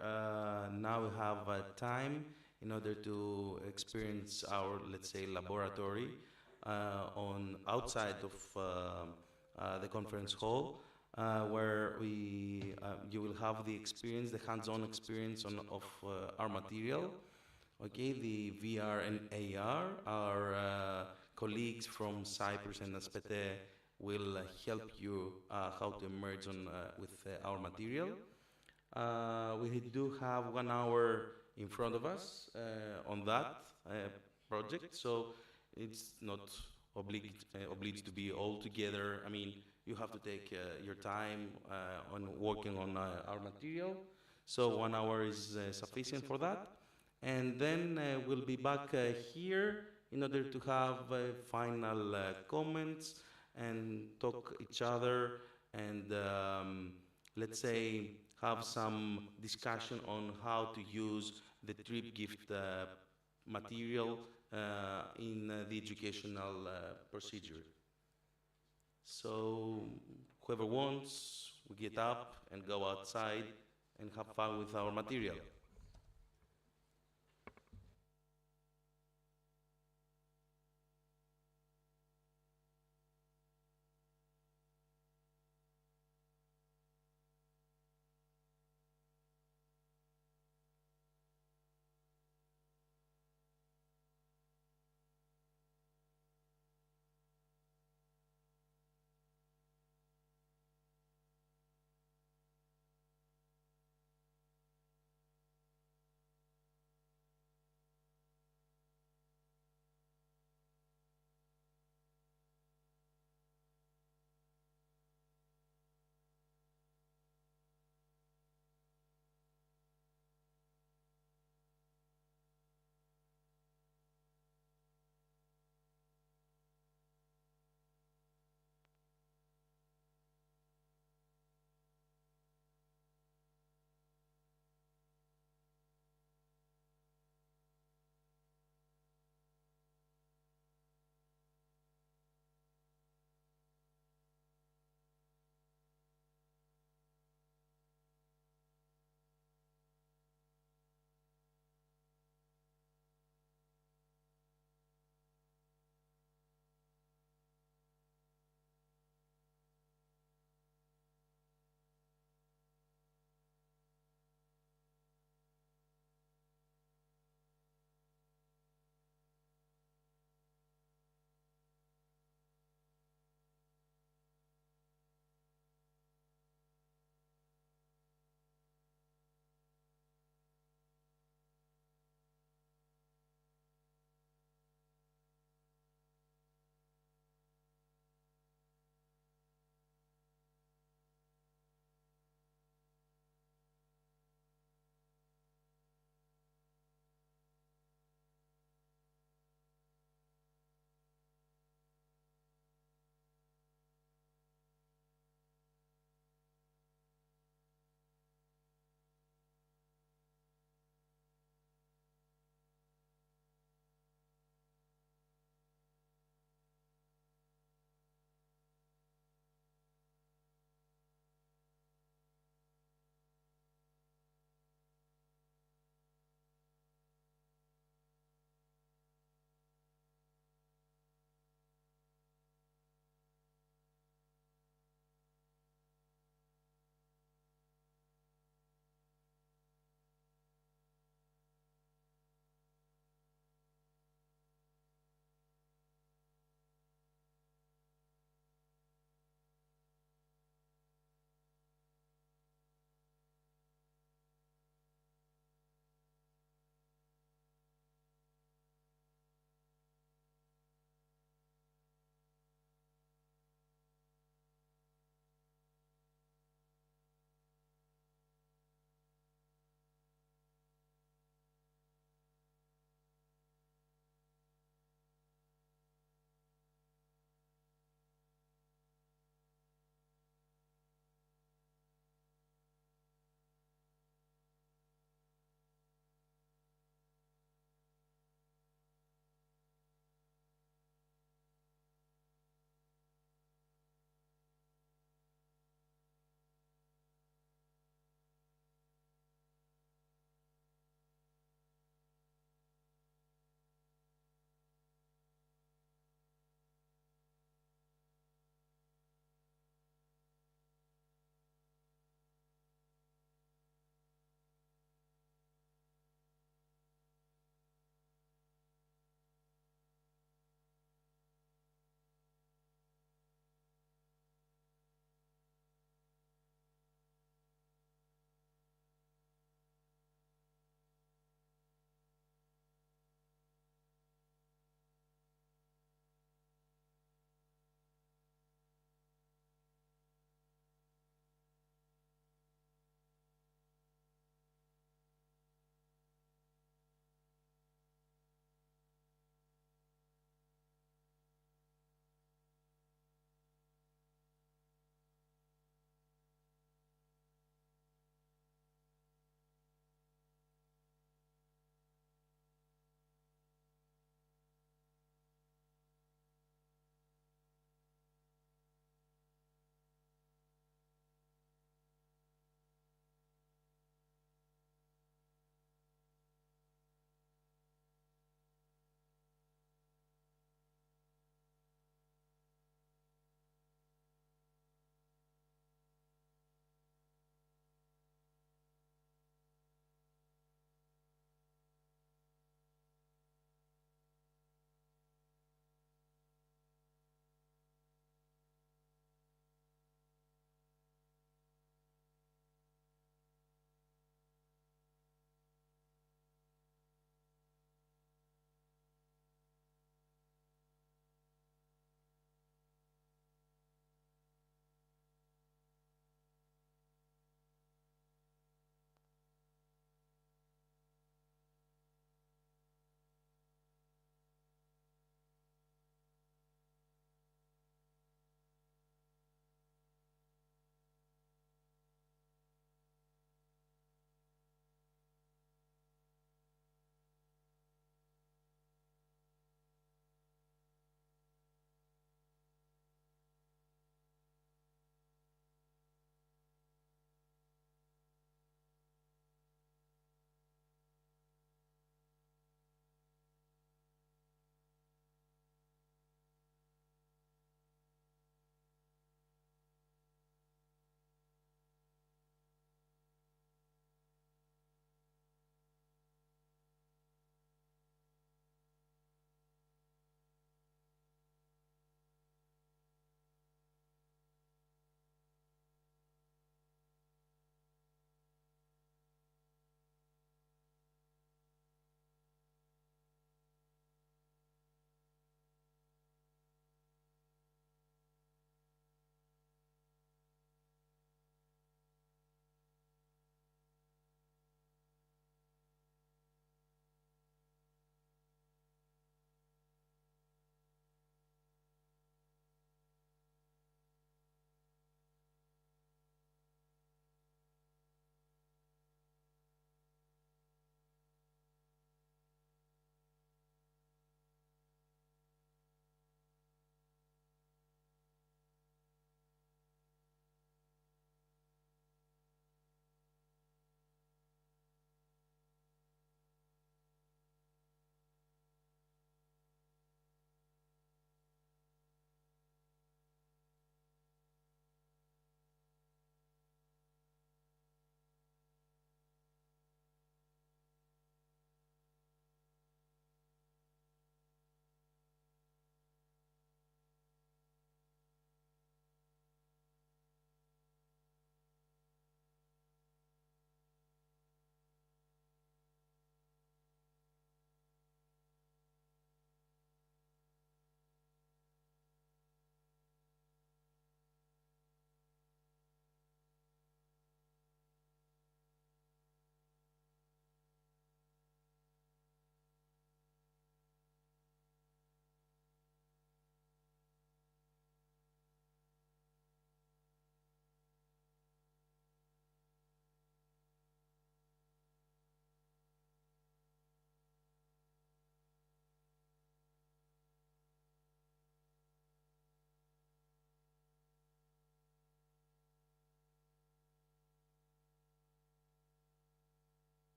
now we have time in order to experience our, let's say, laboratory on outside of the conference hall, where you will have the experience, the hands-on experience of our material. Okay, the VR and AR, our colleagues from Cyprus and Aspete will help you how to emerge with our material. We do have 1 hour in front of us on that project, so it's not obliged to be all together. I mean, you have to take your time on working on our material, so 1 hour is sufficient for that. And then we'll be back here in order to have final comments and talk each other and let's say have some discussion on how to use the trip gift material in the educational procedure. So whoever wants, we get up and go outside and have fun with our material.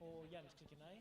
Ο Γιάννης ξεκινάει.